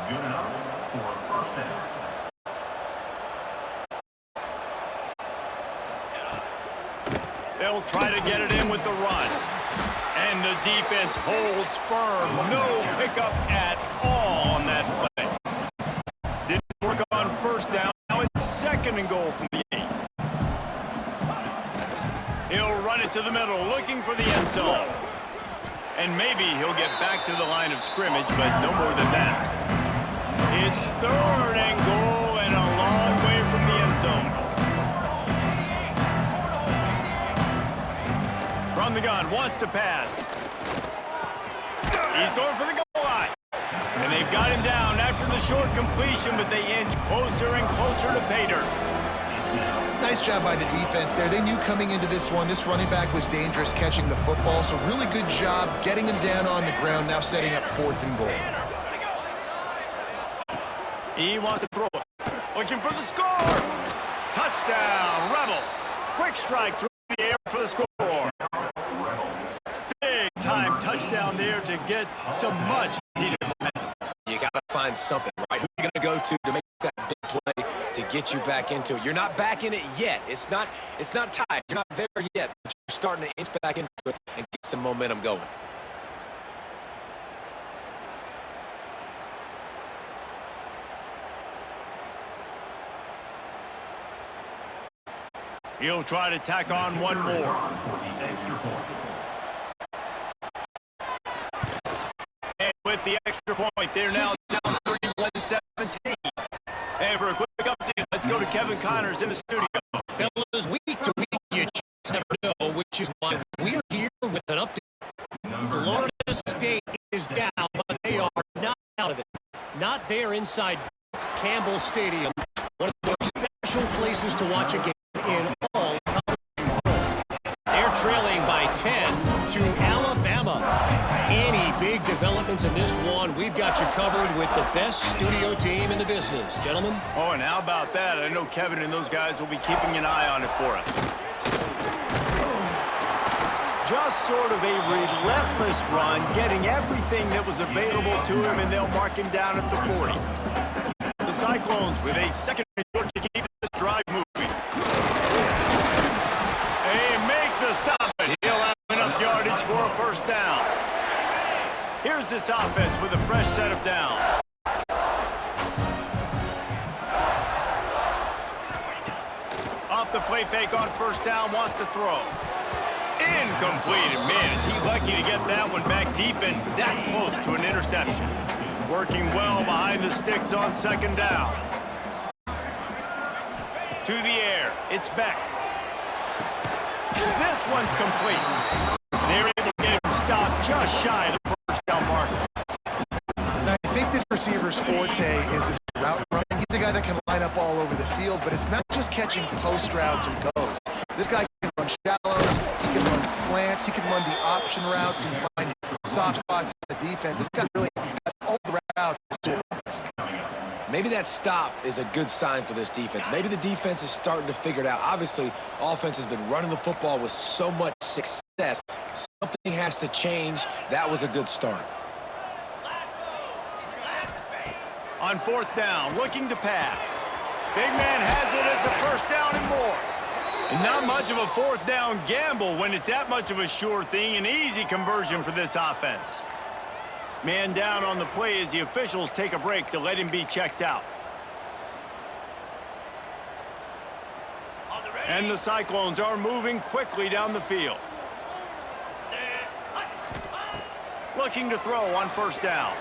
Good enough for a first down. They'll try to get it in with the run. And the defense holds firm. No pickup at all on that play. Didn't work on first down. Now it's second and goal from the 8. He'll run it to the middle, looking for the end zone. And maybe he'll get back to the line of scrimmage, but no more than that. It's third and goal and a long way from the end zone. From the gun, wants to pass. He's going for the goal line. And they've got him down after the short completion, but they inch closer and closer to pay dirt. Nice job by the defense there. They knew coming into this one, this running back was dangerous catching the football, so really good job getting him down on the ground, now setting up fourth and goal. He wants to throw it. Looking for the score. Touchdown, Rebels. Quick strike through the air for the score. Big time touchdown there to get some much needed momentum. You got to find something, right? Who are you going to go to make that big play to get you back into it? You're not back in it yet. It's not tied. You're not there yet, but you're starting to inch back into it and get some momentum going. He'll try to tack on one more. And with the extra point, they're now down 31-17. And for a quick update, let's go to Kevin Connors in the studio. Fellas, week to week, you just never know, which is why we're here with an update. Florida State is down, but they are not out of it. Not there inside Campbell Stadium, one of the most special places to watch a game in all college football. They're trailing by 10 to Alabama. Any big developments in this one, we've got you covered with the best studio team in the business. Gentlemen? Oh, and how about that? I know Kevin and those guys will be keeping an eye on it for us. Just sort of a relentless run, getting everything that was available to him, and they'll mark him down at the 40. The Cyclones with a second and short to keep this drive moving. They make the stop, but he'll have enough yardage for a first down. Here's this offense with a fresh set of downs. Off the play fake on first down, wants to throw. Incomplete. And man, is he lucky to get that one back. Defense that close to an interception. Working well behind the sticks on second down. To the air. It's Beck. This one's complete. They're able to get him stopped just shy of the first down marker. Now, I think this receiver's forte is his route running. He's a guy that can line up all over the field, but it's not just catching post routes and goes. This guy can run shallows, he can run the slants. He can run the option routes and find soft spots in the defense. This guy really has all the routes. Maybe that stop is a good sign for this defense. Maybe the defense is starting to figure it out. Obviously, offense has been running the football with so much success. Something has to change. That was a good start. On 4th down, looking to pass. Big man has it. It's a 1st down and more. And not much of a 4th down gamble when it's that much of a sure thing. An easy conversion for this offense. Man down on the play as the officials take a break to let him be checked out. And the Cyclones are moving quickly down the field. Looking to throw on 1st down.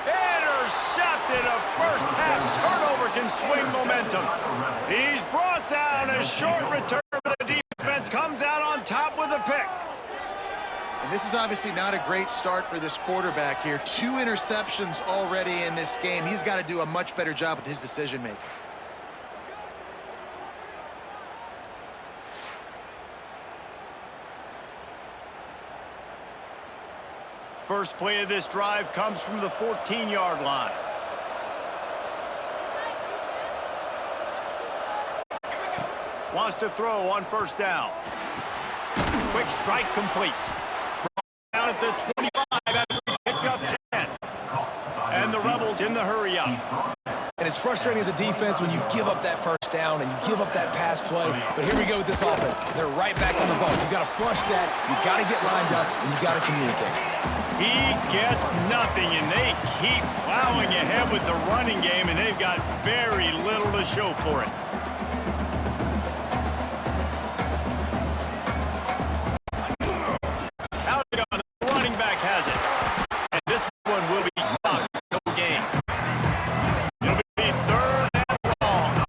Intercepted. A first-half turnover can swing momentum. He's brought down. A short return, but the defense comes out on top with a pick. And this is obviously not a great start for this quarterback here. 2 interceptions already in this game. He's got to do a much better job with his decision-making. First play of this drive comes from the 14-yard line. Wants to throw on 1st down. Quick strike complete. Down at the 25 after he picked up 10. And the Rebels in the hurry-up. And it's frustrating as a defense when you give up that 1st down and you give up that pass play. But here we go with this offense. They're right back on the ball. You got to flush that. You got to get lined up, and you got to communicate. He gets nothing, and they keep plowing ahead with the running game, and they've got very little to show for it. Out of the gun, the running back has it. And this one will be stopped. No gain. It'll be 3rd and long.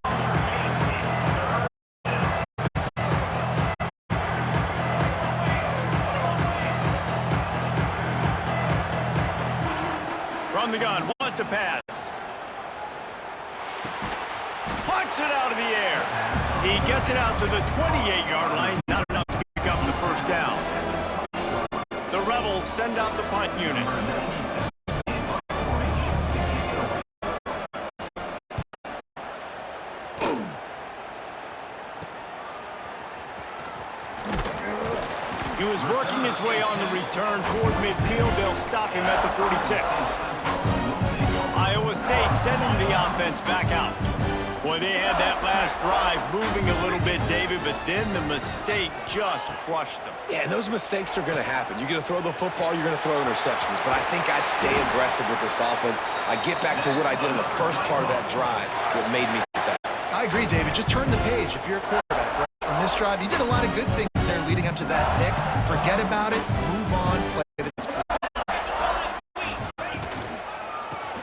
From the gun, wants to pass. Plucks it out of the air. He gets it out to the 28-yard line. Not enough to pick up the 1st down. The Rebels send out the punt unit. He was working his way on the return toward midfield. They'll stop him at the 46. Iowa State sending the offense back out. Boy, they had that last drive moving a little bit, David, but then the mistake just crushed them. Yeah, and those mistakes are going to happen. You're going to throw the football, you're going to throw interceptions. But I think I stay aggressive with this offense. I get back to what I did in the first part of that drive that made me successful. I agree, David. Just turn the page if you're a quarterback. Right? On this drive, you did a lot of good things there leading up to that pick. Forget about it. Move on. Play the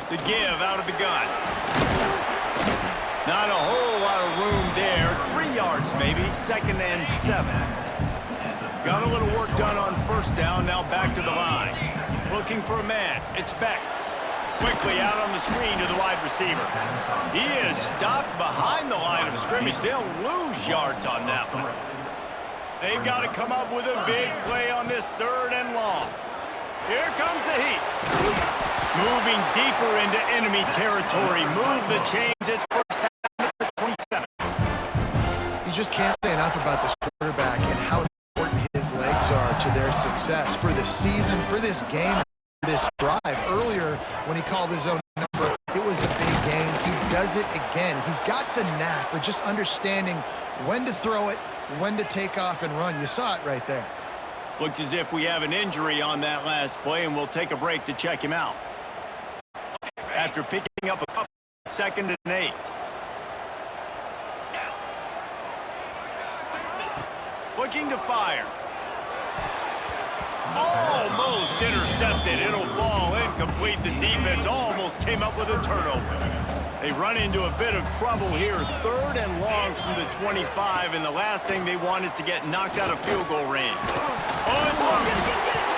The give out of the gun. Not a whole lot of room there. 3 yards maybe. 2nd and 7. Got a little work done on 1st down. Now back to the line. Looking for a man. It's Beck. Quickly out on the screen to the wide receiver. He is stopped behind the line of scrimmage. They'll lose yards on that one. They've got to come up with a big play on this 3rd and long. Here comes the heat. Moving deeper into enemy territory. Move the chains. It's 1st down at the 27. You just can't say enough about this quarterback and how important his legs are to their success for this season, for this game, for this drive. Earlier, when he called his own number, it was a big game. He does it again. He's got the knack for just understanding when to throw it, when to take off and run. You saw it right there. Looks as if we have an injury on that last play, and we'll take a break to check him out. After picking up a couple, 2nd and 8. Looking to fire. Almost intercepted. It'll fall incomplete. The defense almost came up with a turnover. They run into a bit of trouble here. 3rd and long from the 25, and the last thing they want is to get knocked out of field goal range. Oh, it's loose.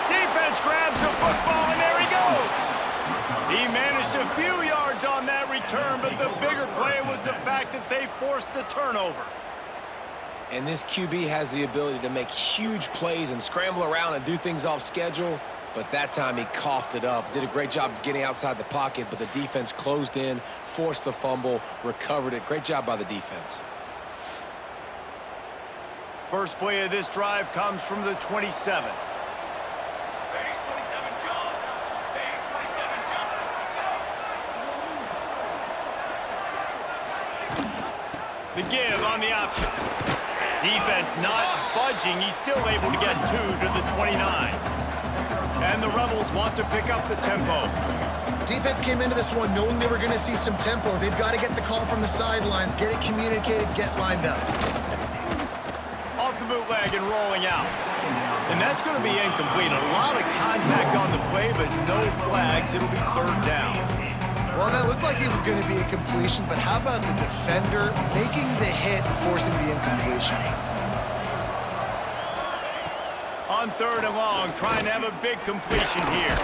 Defense grabs the football, and there he goes. He managed a few yards on that return, but the bigger play was the fact that they forced the turnover. And this QB has the ability to make huge plays and scramble around and do things off schedule. But that time he coughed it up. Did a great job getting outside the pocket, but the defense closed in, forced the fumble, recovered it. Great job by the defense. First play of this drive comes from the 27. The give on the option. Defense not budging. He's still able to get 2 to the 29. And the Rebels want to pick up the tempo. Defense came into this one knowing they were going to see some tempo. They've got to get the call from the sidelines, get it communicated, get lined up. Off the bootleg and rolling out. And that's going to be incomplete. A lot of contact on the play, but no flags. It'll be third down. Well, that looked like it was going to be a completion, but how about the defender making the hit and forcing the incompletion? On third and long, trying to have a big completion here.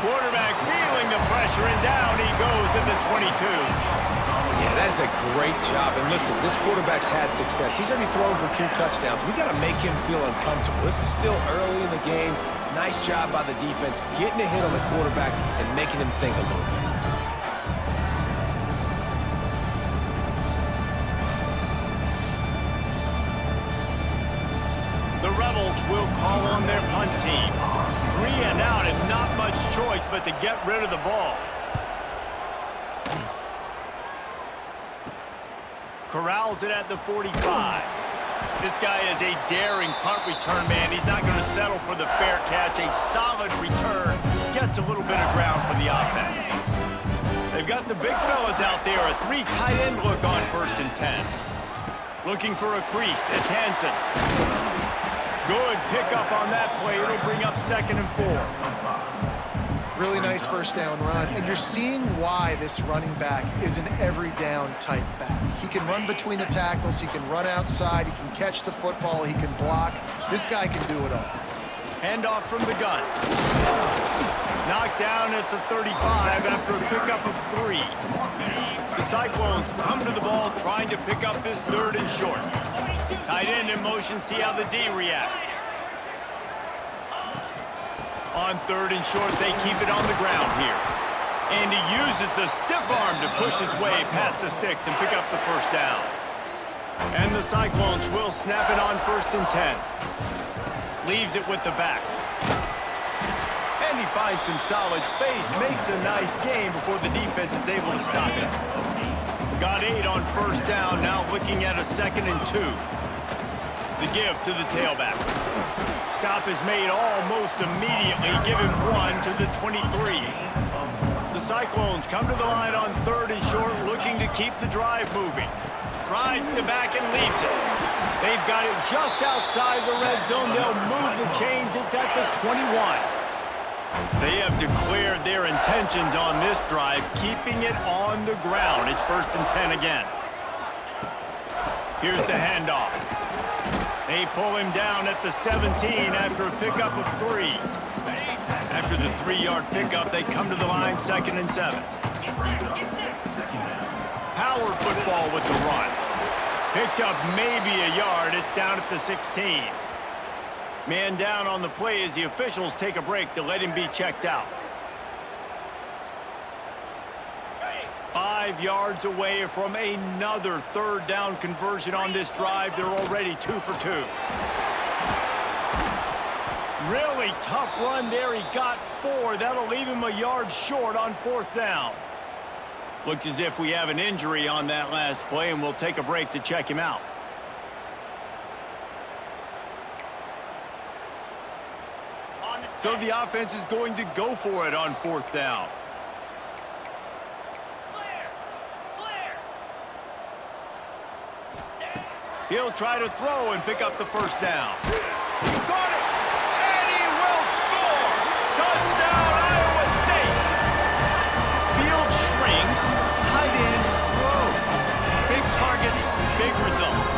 Quarterback feeling the pressure, and down he goes at the 22. Yeah, that's a great job. And listen, this quarterback's had success. He's already thrown for 2 touchdowns. We got to make him feel uncomfortable. This is still early in the game. Nice job by the defense, getting a hit on the quarterback and making him think a little bit. The Rebels will call on their punt team. 3 and out and not much choice but to get rid of the ball. Corrals it at the 45. This guy is a daring punt return man. He's not going to settle for the fair catch. A solid return. Gets a little bit of ground for the offense. They've got the big fellas out there. A 3 tight end look on 1st and 10. Looking for a crease. It's Hansen. Good pickup on that play. It'll bring up 2nd and 4. Really nice first down run, and you're seeing why this running back is an every down type back. He can run between the tackles, he can run outside, he can catch the football, he can block. This guy can do it all. Handoff from the gun. Knocked down at the 35 after a pickup of 3. The Cyclones come to the ball trying to pick up this 3rd and short. Tight end in motion, see how the D reacts. On 3rd and short, they keep it on the ground here. And he uses the stiff arm to push his way past the sticks and pick up the 1st down. And the Cyclones will snap it on 1st and 10. Leaves it with the back. And he finds some solid space, makes a nice game before the defense is able to stop it. Got 8 on 1st down, now looking at a 2nd and 2. The give to the tailback. Stop is made almost immediately, giving 1 to the 23. The Cyclones come to the line on 3rd and short, looking to keep the drive moving. Rides the back and leaves it. They've got it just outside the red zone. They'll move the chains. It's at the 21. They have declared their intentions on this drive, keeping it on the ground. It's 1st and 10 again. Here's the handoff. They pull him down at the 17 after a pickup of 3. After the 3-yard pickup, they come to the line 2nd and 7. Power football with the run. Picked up maybe a yard. It's down at the 16. Man down on the play as the officials take a break to let him be checked out. 5 yards away from another 3rd down conversion on this drive. They're already 2 for 2. Really tough run there. He got 4. That'll leave him a yard short on 4th down. Looks as if we have an injury on that last play, and we'll take a break to check him out. So the offense is going to go for it on 4th down. He'll try to throw and pick up the 1st down. He got it, and he will score! Touchdown, Iowa State! Field shrinks, tight end grows. Big targets, big results.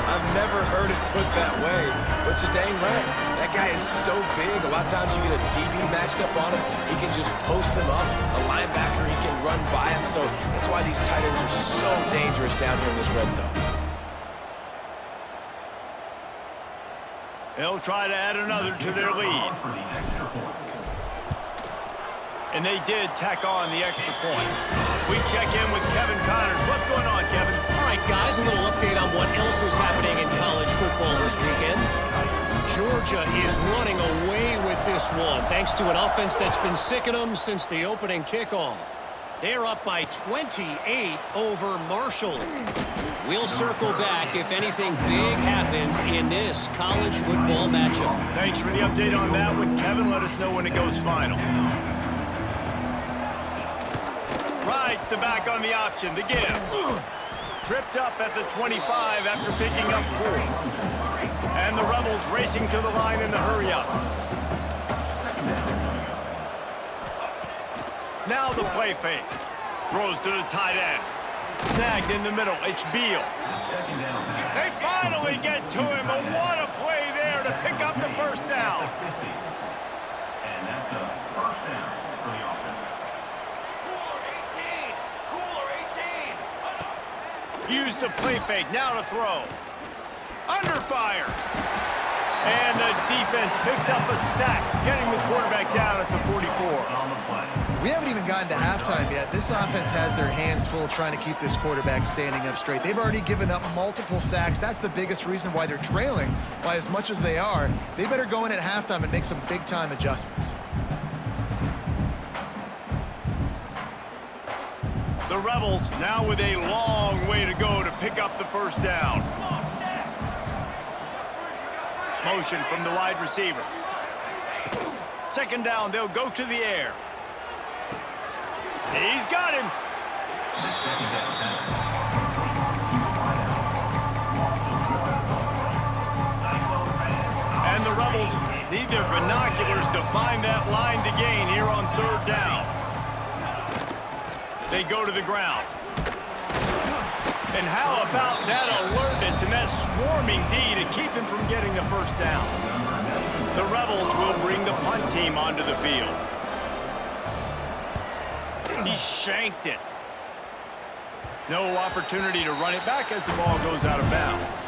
I've never heard it put that way, but you're dang right. That guy is so big. A lot of times you get a DB matched up on him. He can just post him up. A linebacker, he can run by him. So that's why these tight ends are so dangerous down here in this red zone. They'll try to add another to their lead. For the extra point. And they did tack on the extra point. We check in with Kevin Connors. What's going on, Kevin? All right, guys, a little update on what else is happening in college football this weekend. Georgia is running away with this one, thanks to an offense that's been sicking them since the opening kickoff. They're up by 28 over Marshall. We'll circle back if anything big happens in this college football matchup. Thanks for the update on that one, Kevin. Let us know when it goes final. Rides the back on the option. The give. Tripped up at the 25 after picking up 4. And the Rebels racing to the line in the hurry-up. Now the play fake. Throws to the tight end. Snagged in the middle. It's Beal. They finally get to him, but what a play there to pick up the first down. And that's a first down for the offense. Use the play fake. Now to throw. Under fire. And the defense picks up a sack, getting the quarterback down at the 44. On the play. We haven't even gotten to halftime yet. This offense has their hands full trying to keep this quarterback standing up straight. They've already given up multiple sacks. That's the biggest reason why they're trailing by as much as they are. They better go in at halftime and make some big-time adjustments. The Rebels now with a long way to go to pick up the first down. Motion from the wide receiver. Second down, they'll go to the air. He's got him. Second down pass. And the Rebels need their binoculars to find that line to gain here on third down. They go to the ground. And how about that alertness and that swarming D to keep him from getting the first down? The Rebels will bring the punt team onto the field. He shanked it. No opportunity to run it back as the ball goes out of bounds.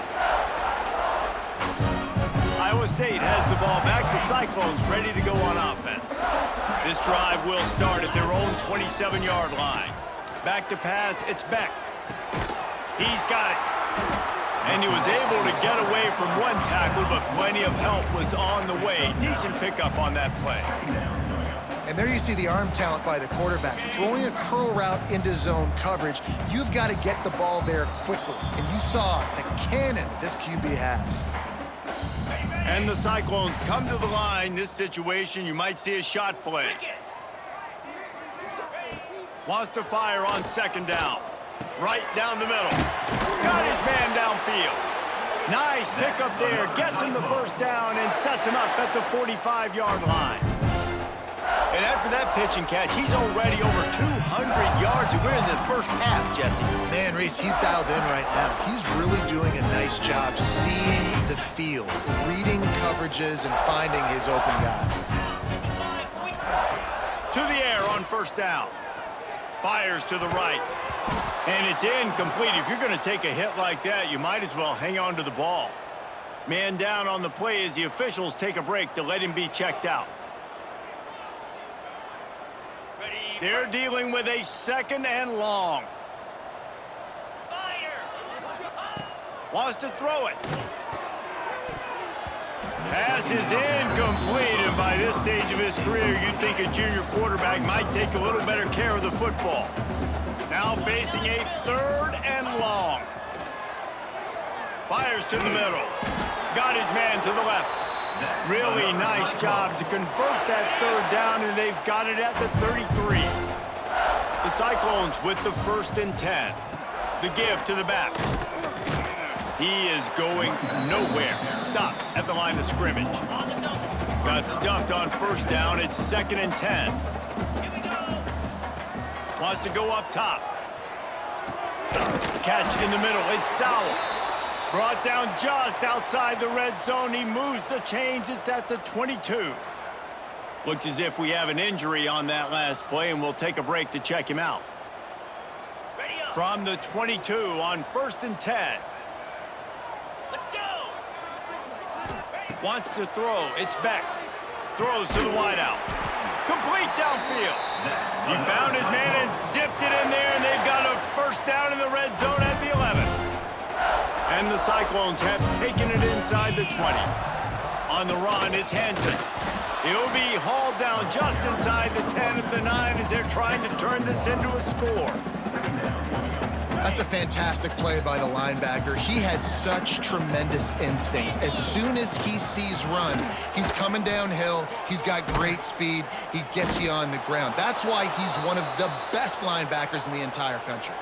Iowa State has the ball back. The Cyclones ready to go on offense. This drive will start at their own 27-yard line. Back to pass, it's Beck. He's got it. And he was able to get away from one tackle, but plenty of help was on the way. Decent pickup on that play. And there you see the arm talent by the quarterback. Throwing a curl route into zone coverage, you've got to get the ball there quickly. And you saw the cannon this QB has. And the Cyclones come to the line. This situation, you might see a shot play. Wants to fire on second down. Right down the middle. Got his man downfield. Nice pickup there. Gets him the first down and sets him up at the 45-yard line. And after that pitch and catch, he's already over 200 yards. We're in the first half, Jesse. Man, Reese, he's dialed in right now. He's really doing a nice job seeing the field, reading coverages, and finding his open guy. To the air on first down. Fires to the right. And it's incomplete. If you're going to take a hit like that, you might as well hang on to the ball. Man down on the play as the officials take a break to let him be checked out. They're dealing with a second and long. Wants to throw it. Pass is incomplete, and by this stage of his career, you'd think a junior quarterback might take a little better care of the football. Now facing a third and long. Fires to the middle. Got his man to the left. Really nice job to convert that third down, and they've got it at the 33. The Cyclones with the 1st and 10. The give to the back. He is going nowhere. Stop at the line of scrimmage. Got stuffed on first down. It's 2nd and 10. Wants to go up top. Catch in the middle. It's Sauer. Brought down just outside the red zone. He moves the chains. It's at the 22. Looks as if we have an injury on that last play, and we'll take a break to check him out. From the 22 on 1st and 10. Let's go! Wants to throw. It's Beck. Throws to the wideout. Complete downfield. He found his man and zipped it in there, and they've got a first down in the red zone at the 11. And the Cyclones have taken it inside the 20. On the run, it's Hansen. He'll be hauled down just inside the 10 at the 9 as they're trying to turn this into a score. That's a fantastic play by the linebacker. He has such tremendous instincts. As soon as he sees run, he's coming downhill. He's got great speed. He gets you on the ground. That's why he's one of the best linebackers in the entire country.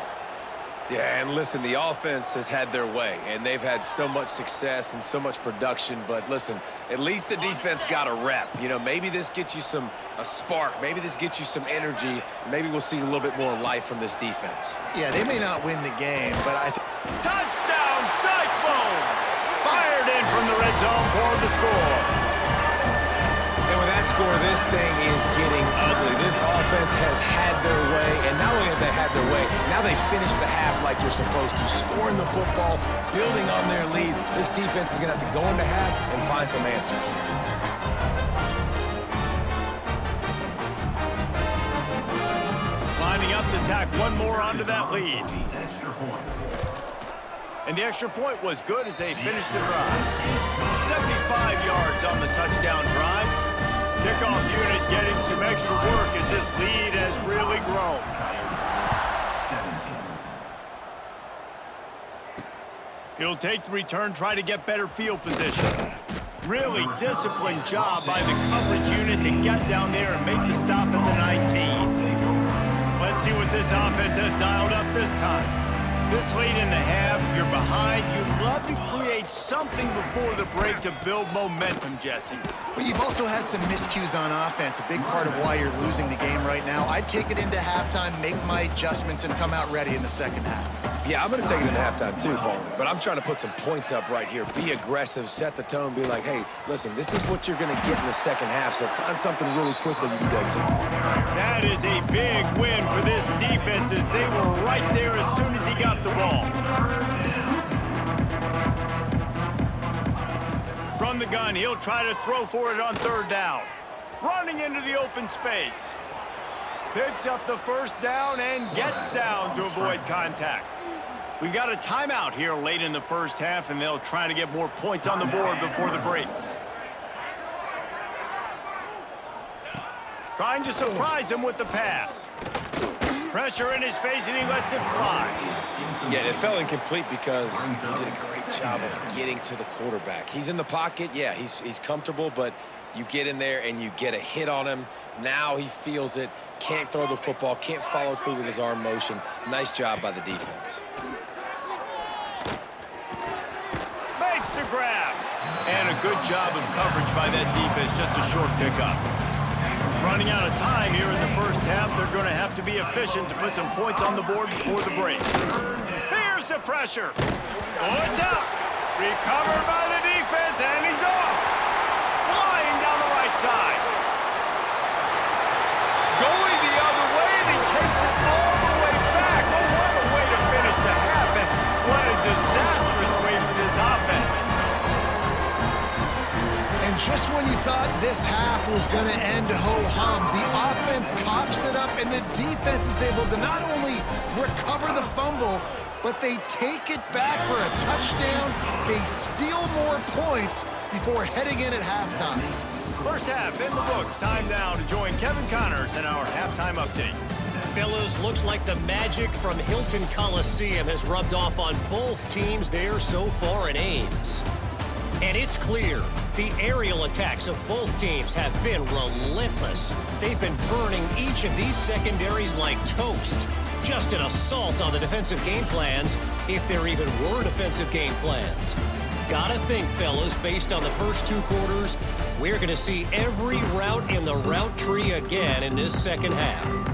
Yeah, and listen, the offense has had their way, and they've had so much success and so much production. But listen, at least the defense got a rep. You know, maybe this gets you a spark. Maybe this gets you some energy. Maybe we'll see a little bit more life from this defense. Yeah, they may not win the game, but I think... Touchdown, Cyclones! Fired in from the red zone for the score. And with that score, this thing is getting ugly. This offense has had their way, and not only have they had their way, now they finished the half like you're supposed to, scoring the football, building on their lead. This defense is going to have to go into half and find some answers. Lining up to tack one more onto that lead. And the extra point was good as they finished the drive. 75 yards on the touchdown drive. Kickoff unit getting some extra work as this lead has really grown. He'll take the return, try to get better field position. Really disciplined job by the coverage unit to get down there and make the stop at the 19. Let's see what this offense has dialed up this time. This late in the half, you're behind. You'd love to create something before the break to build momentum, Jesse. But you've also had some miscues on offense, a big part of why you're losing the game right now. I'd take it into halftime, make my adjustments, and come out ready in the second half. Yeah, I'm going to take it into halftime too, Paul. But I'm trying to put some points up right here. Be aggressive, set the tone, be like, hey, listen, this is what you're going to get in the second half, so find something really quickly you can go to. That is a big win for this defense as they were right there as soon as he got the ball. From the gun, he'll try to throw for it on third down. Running into the open space. Picks up the first down and gets down to avoid contact. We got a timeout here late in the first half, and they'll try to get more points on the board before the break. Trying to surprise him with the pass. Pressure in his face, and he lets it fly. Yeah, it fell incomplete because he did a great job of getting to the quarterback. He's in the pocket. Yeah, he's comfortable, but you get in there and you get a hit on him. Now he feels it, can't throw the football, can't follow through with his arm motion. Nice job by the defense. Makes the grab. And a good job of coverage by that defense, just a short pickup. Running out of time here in the first half. They're going to have to be efficient to put some points on the board before the break. Here's the pressure. Oh, it's out. Recovered by the defense, and he's off. Flying down the right side. Going the other way, and he takes it all the way back. Oh, what a way to finish the half, and what a disastrous way for this offense. And just when you thought this half was going to end ho-hum, the offense coughs it up, and the defense is able to not only recover the fumble, but they take it back for a touchdown. They steal more points before heading in at halftime. First half in the books. Time now to join Kevin Connors in our halftime update. Fellas, looks like the magic from Hilton Coliseum has rubbed off on both teams there so far in Ames. And it's clear, the aerial attacks of both teams have been relentless. They've been burning each of these secondaries like toast. Just an assault on the defensive game plans, if there even were defensive game plans. Gotta think, fellas, based on the first two quarters, we're gonna see every route in the route tree again in this second half.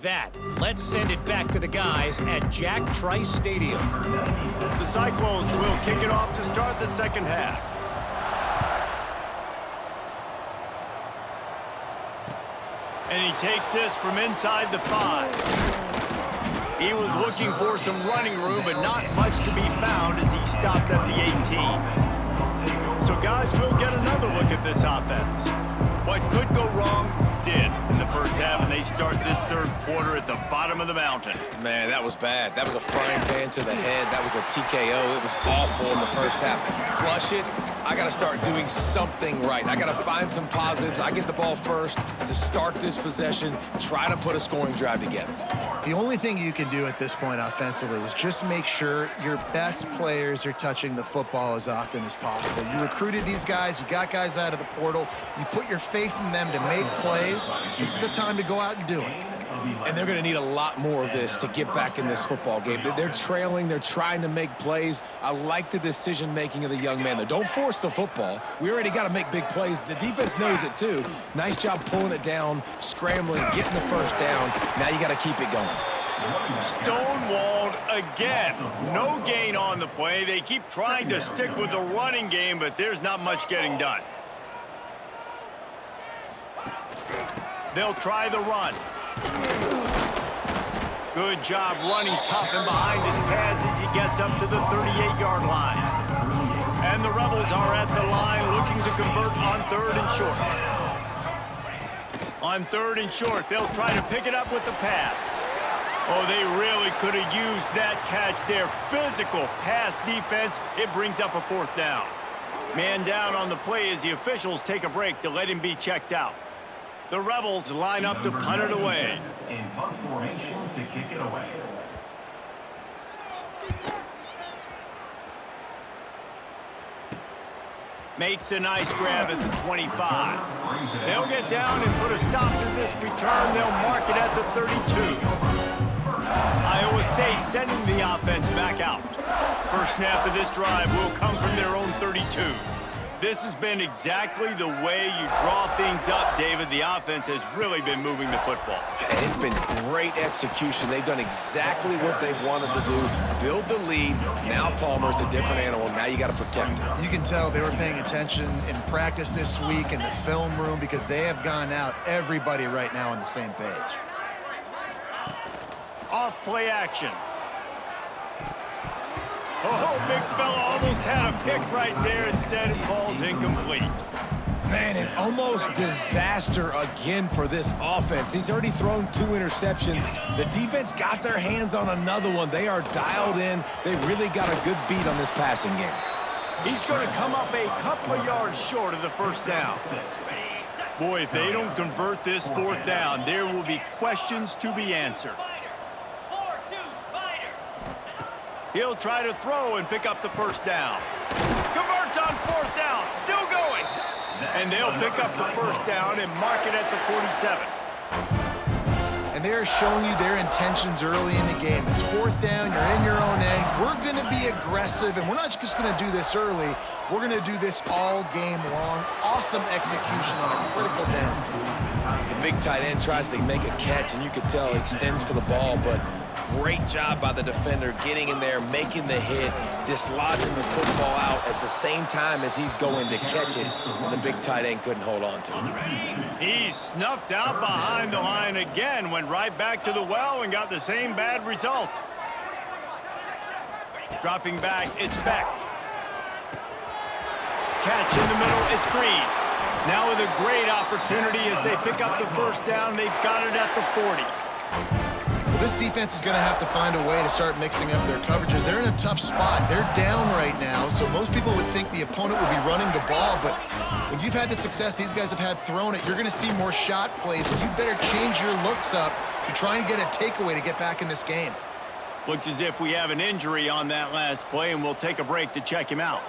that. Let's send it back to the guys at Jack Trice Stadium. The Cyclones will kick it off to start the second half. And he takes this from inside the 5. He was looking for some running room, but not much to be found as he stopped at the 18. So guys, we'll get another look at this offense. What could go wrong did in the first half, and they start this third quarter at the bottom of the mountain. Man, that was bad. That was a frying pan to the head. That was a TKO. It was awful in the first half. Flush it. I got to start doing something right. I got to find some positives. I get the ball first to start this possession, try to put a scoring drive together. The only thing you can do at this point offensively is just make sure your best players are touching the football as often as possible. You recruited these guys. You got guys out of the portal. You put your faith in them to make plays. This is a time to go out and do it. And they're going to need a lot more of this to get back in this football game. They're trailing. They're trying to make plays. I like the decision-making of the young man there. Don't force the football. We already got to make big plays. The defense knows it, too. Nice job pulling it down, scrambling, getting the first down. Now you got to keep it going. Stonewalled again. No gain on the play. They keep trying to stick with the running game, but there's not much getting done. They'll try the run. Good job running tough and behind his pads as he gets up to the 38-yard line. And the Rebels are at the line looking to convert on 3rd and short. On 3rd and short, they'll try to pick it up with the pass. Oh, they really could have used that catch there. Physical pass defense. It brings up a 4th down. Man down on the play as the officials take a break to let him be checked out. The Rebels line up to punt it away. In punt formation to kick it away. Makes a nice grab at the 25. They'll get down and put a stop to this return. They'll mark it at the 32. Iowa State sending the offense back out. First snap of this drive will come from their own 32. This has been exactly the way you draw things up, David. The offense has really been moving the football. And it's been great execution. They've done exactly what they've wanted to do. Build the lead. Now Palmer's a different animal. Now you got to protect him. You can tell they were paying attention in practice this week in the film room because they have gone out, everybody right now on the same page. Off play action. Oh, big fella almost had a pick right there. Instead, it falls incomplete. Man, an almost disaster again for this offense. He's already thrown 2 interceptions. The defense got their hands on another one. They are dialed in. They really got a good beat on this passing game. He's going to come up a couple of yards short of the first down. Boy, if they don't convert this 4th down, there will be questions to be answered. He'll try to throw and pick up the first down. Converts on 4th down, still going. And they'll pick up the first down and mark it at the 47. And they're showing you their intentions early in the game. It's 4th down, you're in your own end. We're going to be aggressive, and we're not just going to do this early. We're going to do this all game long. Awesome execution on a critical down. The big tight end tries to make a catch, and you can tell he extends for the ball, but great job by the defender getting in there, making the hit, dislodging the football out at the same time as he's going to catch it, and the big tight end couldn't hold on to it. He's snuffed out behind the line again, went right back to the well and got the same bad result. Dropping back, it's Beck. Catch in the middle, it's Green. Now with a great opportunity as they pick up the first down, they've got it at the 40. Well, this defense is going to have to find a way to start mixing up their coverages. They're in a tough spot. They're down right now, so most people would think the opponent would be running the ball, but when you've had the success these guys have had throwing it, you're going to see more shot plays. You better change your looks up to try and get a takeaway to get back in this game. Looks as if we have an injury on that last play, and we'll take a break to check him out.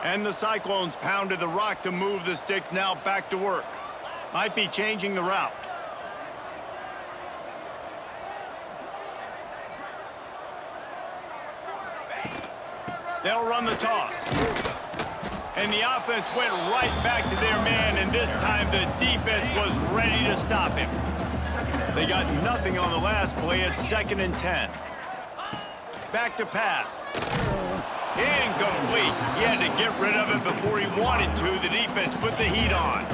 And the Cyclones pounded the rock to move the sticks, now back to work. Might be changing the route. They'll run the toss. And the offense went right back to their man, and this time the defense was ready to stop him. They got nothing on the last play. It's 2nd and 10. Back to pass. Incomplete. He had to get rid of it before he wanted to. The defense put the heat on.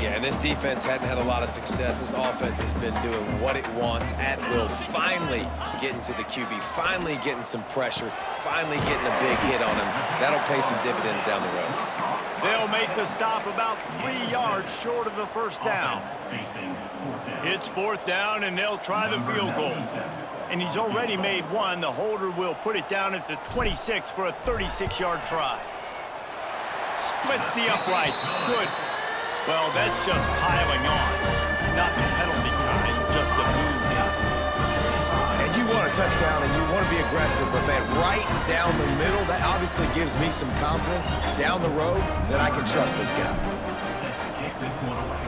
Yeah, and this defense hadn't had a lot of success. This offense has been doing what it wants at will. Finally getting to the QB, finally getting some pressure, finally getting a big hit on him. That'll pay some dividends down the road. They'll make the stop about 3 yards short of the first down. It's 4th down, and they'll try the field goal. And he's already made one. The holder will put it down at the 26 for a 36-yard try. Splits the uprights. Good. Well, that's just piling on. Not the penalty kind, just the move kind. And you want a touchdown and you want to be aggressive, but man, right down the middle, that obviously gives me some confidence down the road that I can trust this guy. Kick this one away.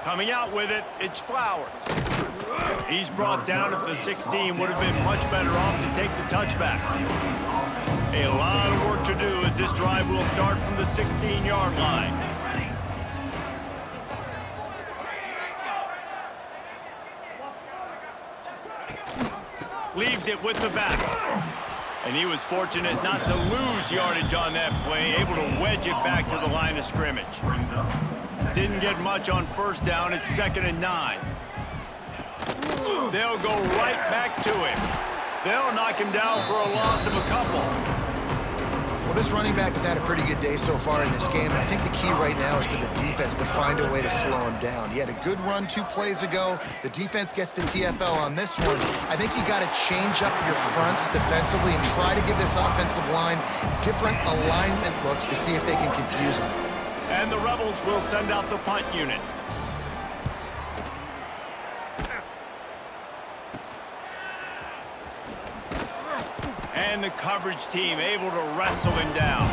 Coming out with it, it's Flowers. He's brought down at the 16. Would have been much better off to take the touchback. A lot of work to do as this drive will start from the 16-yard line. Leaves it with the back. And he was fortunate not to lose yardage on that play, able to wedge it back to the line of scrimmage. Didn't get much on first down. It's 2nd and 9. They'll go right back to him. They'll knock him down for a loss of a couple. Well, this running back has had a pretty good day so far in this game, and I think the key right now is for the defense to find a way to slow him down. He had a good run 2 plays ago. The defense gets the TFL on this one. I think you got to change up your fronts defensively and try to give this offensive line different alignment looks to see if they can confuse him. And the Rebels will send out the punt unit. And the coverage team able to wrestle him down.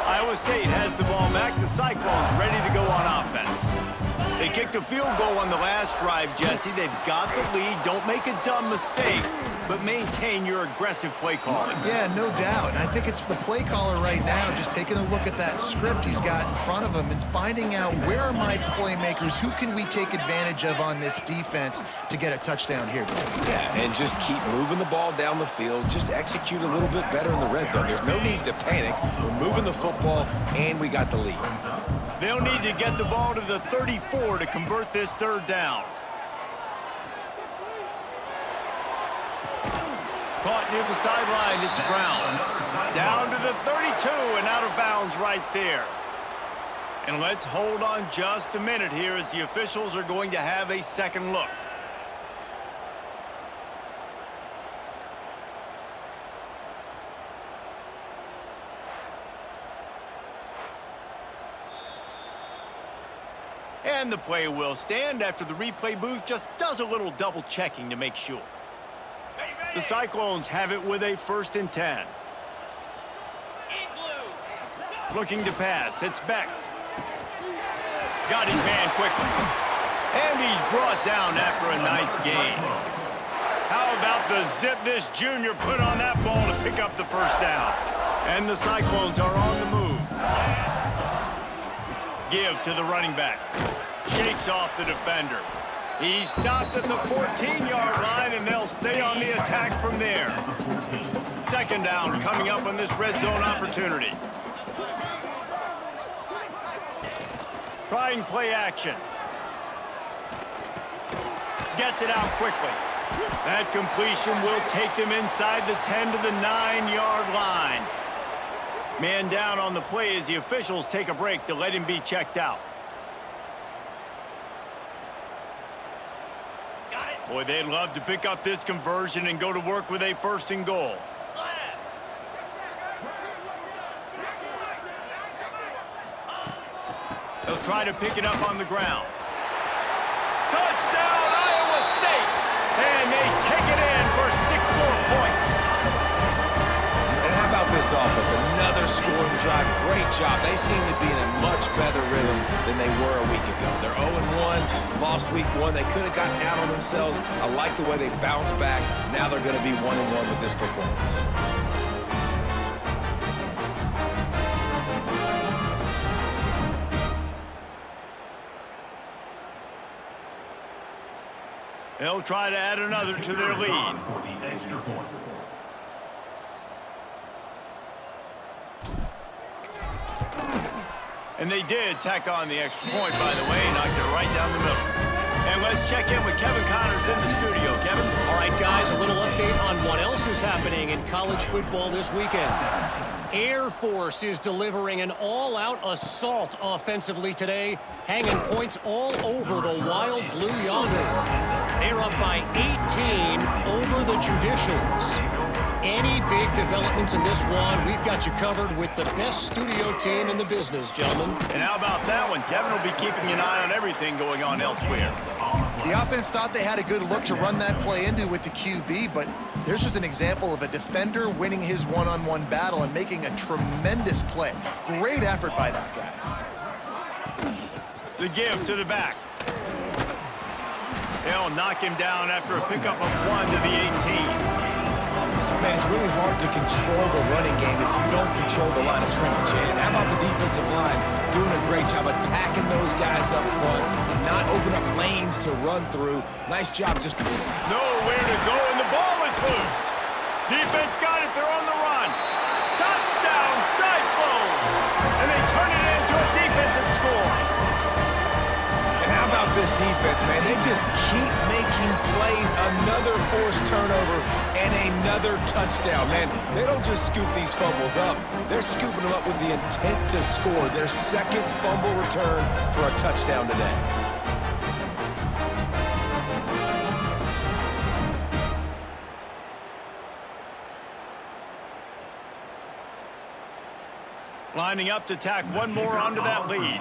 Iowa State has the ball back. The Cyclones ready to go on offense. They kicked a field goal on the last drive, Jesse. They've got the lead. Don't make a dumb mistake, but maintain your aggressive play calling. Yeah, no doubt. And I think it's the play caller right now just taking a look at that script he's got in front of him and finding out where are my playmakers, who can we take advantage of on this defense to get a touchdown here. Yeah, and just keep moving the ball down the field. Just execute a little bit better in the red zone. There's no need to panic. We're moving the football, and we got the lead. They'll need to get the ball to the 34 to convert this 3rd down. Caught near the sideline, it's Brown. Down to the 32 and out of bounds right there. And let's hold on just a minute here as the officials are going to have a second look. And the play will stand after the replay booth just does a little double checking to make sure. The Cyclones have it with a 1st and 10. Looking to pass. It's Beck. Got his man quickly. And he's brought down after a nice gain. How about the zip this junior put on that ball to pick up the 1st down? And the Cyclones are on the move. Give to the running back. Shakes off the defender. He's stopped at the 14-yard line, and they'll stay on the attack from there. 2nd down coming up on this red zone opportunity. Trying play action. Gets it out quickly. That completion will take them inside the 10 to the 9-yard line. Man down on the play as the officials take a break to let him be checked out. Boy, they'd love to pick up this conversion and go to work with a 1st and goal. They'll try to pick it up on the ground. Touchdown, Iowa State! And they take it in for 6 more points. And how about this offense? Another scoring drive. Great job. They seem to be in a much better rhythm than they were a week ago. They're 0-1, lost lost week 1. They could have gotten out on themselves. I like the way they bounced back. Now they're going to be 1-1 with this performance. They'll try to add another to their lead. For the extra point. And they did tack on the extra point, by the way, knocked it right down the middle. And let's check in with Kevin Connors in the studio. Kevin? All right, guys, a little update on what else is happening in college football this weekend. Air Force is delivering an all-out assault offensively today, hanging points all over the Wild Blue Yonder. They're up by 18 over the Judicials. Any big developments in this one, we've got you covered with the best studio team in the business, gentlemen. And how about that one? Kevin will be keeping an eye on everything going on elsewhere. The offense thought they had a good look to run that play into with the QB, but there's just an example of a defender winning his one-on-one battle and making a tremendous play. Great effort by that guy. The give to the back. They'll knock him down after a pickup of 1 to the 18. Man, it's really hard to control the running game if you don't control the line of scrimmage. And how about the defensive line doing a great job attacking those guys up front, not open up lanes to run through. Nice job just... Nowhere to go, and the ball is loose. Defense got it. They're on the run. Touchdown, Cyclones! And they turn it into a defensive score. And how about this defense, man? They just keep making plays. Another forced turnover and another touchdown. Man, they don't just scoop these fumbles up. They're scooping them up with the intent to score. Their second fumble return for a touchdown today. Lining up to tack one more onto that lead.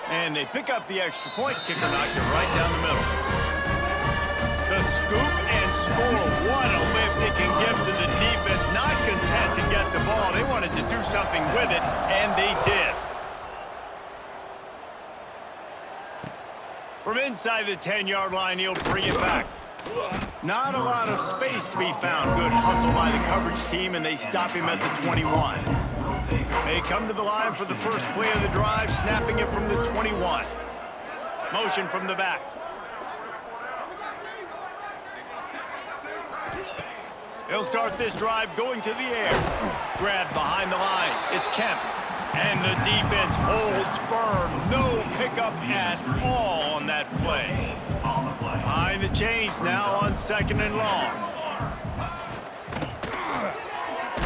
And they pick up the extra point. Kicker knocked it right down the middle. The scoop and score. What a lift it can give to the defense. Not content to get the ball. They wanted to do something with it, and they did. From inside the 10-yard line, he'll bring it back. Not a lot of space to be found. Good hustle by the coverage team, and they stop him at the 21. They come to the line for the first play of the drive, snapping it from the 21. Motion from the back. They'll start this drive going to the air. Grabbed behind the line. It's Kemp. And the defense holds firm. No pickup at all on that play. Behind the chains now on 2nd and long.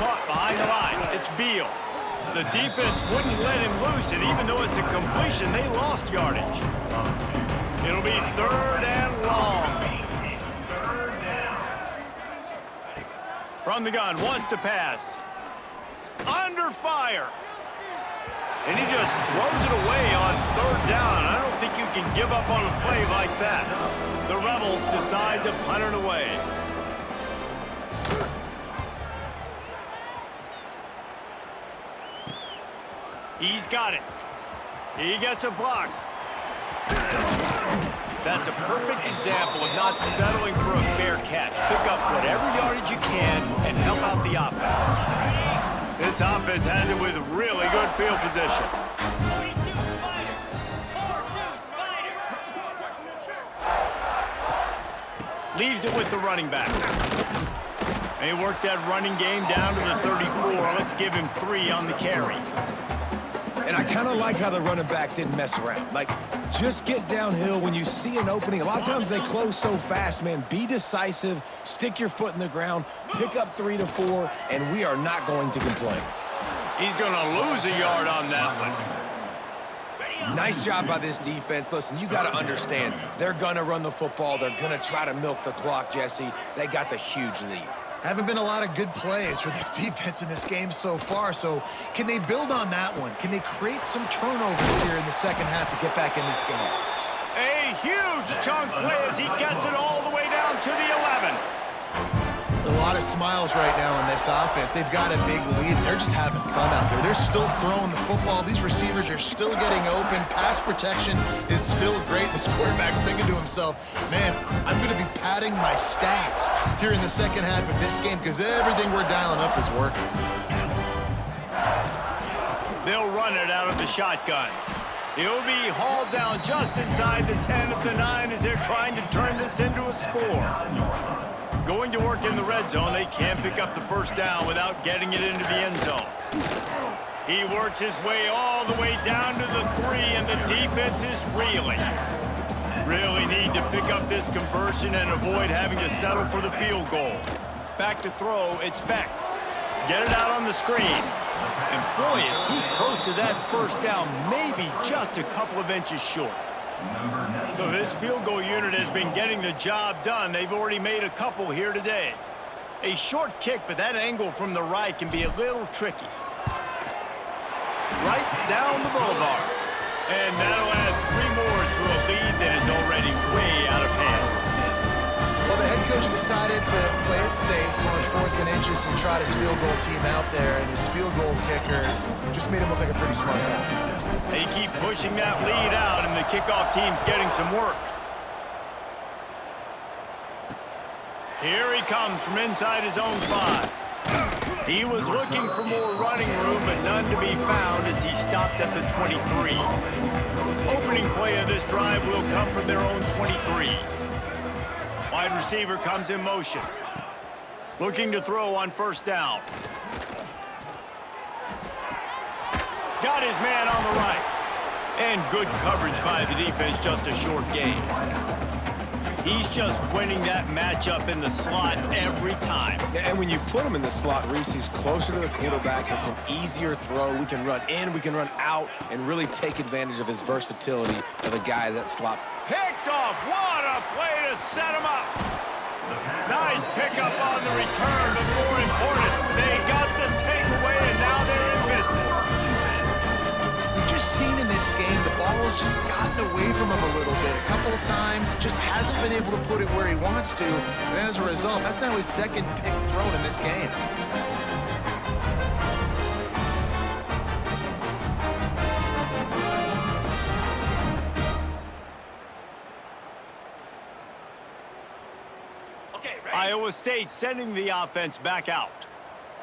Caught behind the line. It's Beal. The defense wouldn't let him loose, and even though it's a completion, they lost yardage. It'll be 3rd and long. From the gun, wants to pass. Under fire. And he just throws it away on 3rd down. I don't think you can give up on a play like that. The Rebels decide to punt it away. He's got it. He gets a block. That's a perfect example of not settling for a fair catch. Pick up whatever yardage you can and help out the offense. This offense has it with really good field position. Leaves it with the running back. They work that running game down to the 34. Let's give him 3 on the carry. And I kind of like how the running back didn't mess around. Like, just get downhill when you see an opening. A lot of times they close so fast, man. Be decisive, stick your foot in the ground, pick up 3 to 4, and we are not going to complain. He's going to lose a yard on that one. Nice job by this defense. Listen, you got to understand, they're going to run the football. They're going to try to milk the clock, Jesse. They got the huge lead. Haven't been a lot of good plays for this defense in this game so far, so can they build on that one? Can they create some turnovers here in the second half to get back in this game? A huge chunk play as he gets it all the way down to the 11. The lot of smiles right now on this offense. They've got a big lead. They're just having fun out there. They're still throwing the football. These receivers are still getting open. Pass protection is still great. This quarterback's thinking to himself, man, I'm going to be padding my stats here in the second half of this game because everything we're dialing up is working. They'll run it out of the shotgun. He'll be hauled down just inside the 10 of the 9 as they're trying to turn this into a score. Going to work in the red zone, they can't pick up the first down without getting it into the end zone. He works his way all the way down to the 3, and the defense is reeling. Really need to pick up this conversion and avoid having to settle for the field goal. Back to throw, it's Beck. Get it out on the screen. And boy, is he close to that first down, maybe just a couple of inches short. So this field goal unit has been getting the job done. They've already made a couple here today. A short kick, but that angle from the right can be a little tricky. Right down the boulevard. And that'll add 3 more to a lead that is already way out of hand. Well, the head coach decided to play it safe on 4th and inches and trot his field goal team out there, and his field goal kicker just made him look like a pretty smart guy. They keep pushing that lead out, and the kickoff team's getting some work. Here he comes from inside his own 5. He was looking for more running room, but none to be found as he stopped at the 23. Opening play of this drive will come from their own 23. Wide receiver comes in motion. Looking to throw on first down. Got his man on the right. And good coverage by the defense, just a short gain. He's just winning that matchup in the slot every time. And when you put him in the slot, Reese, he's closer to the quarterback. It's an easier throw. We can run in, we can run out, and really take advantage of his versatility of the guy that slot. Picked off. What a play to set him up. Nice pickup on the return, but more important, they got the takeaway, and now they're in business. We've just seen in this game, the ball has just gotten away from him a little bit. A couple of times, just hasn't been able to put it where he wants to, and as a result, that's now his second pick thrown in this game. Iowa State sending the offense back out.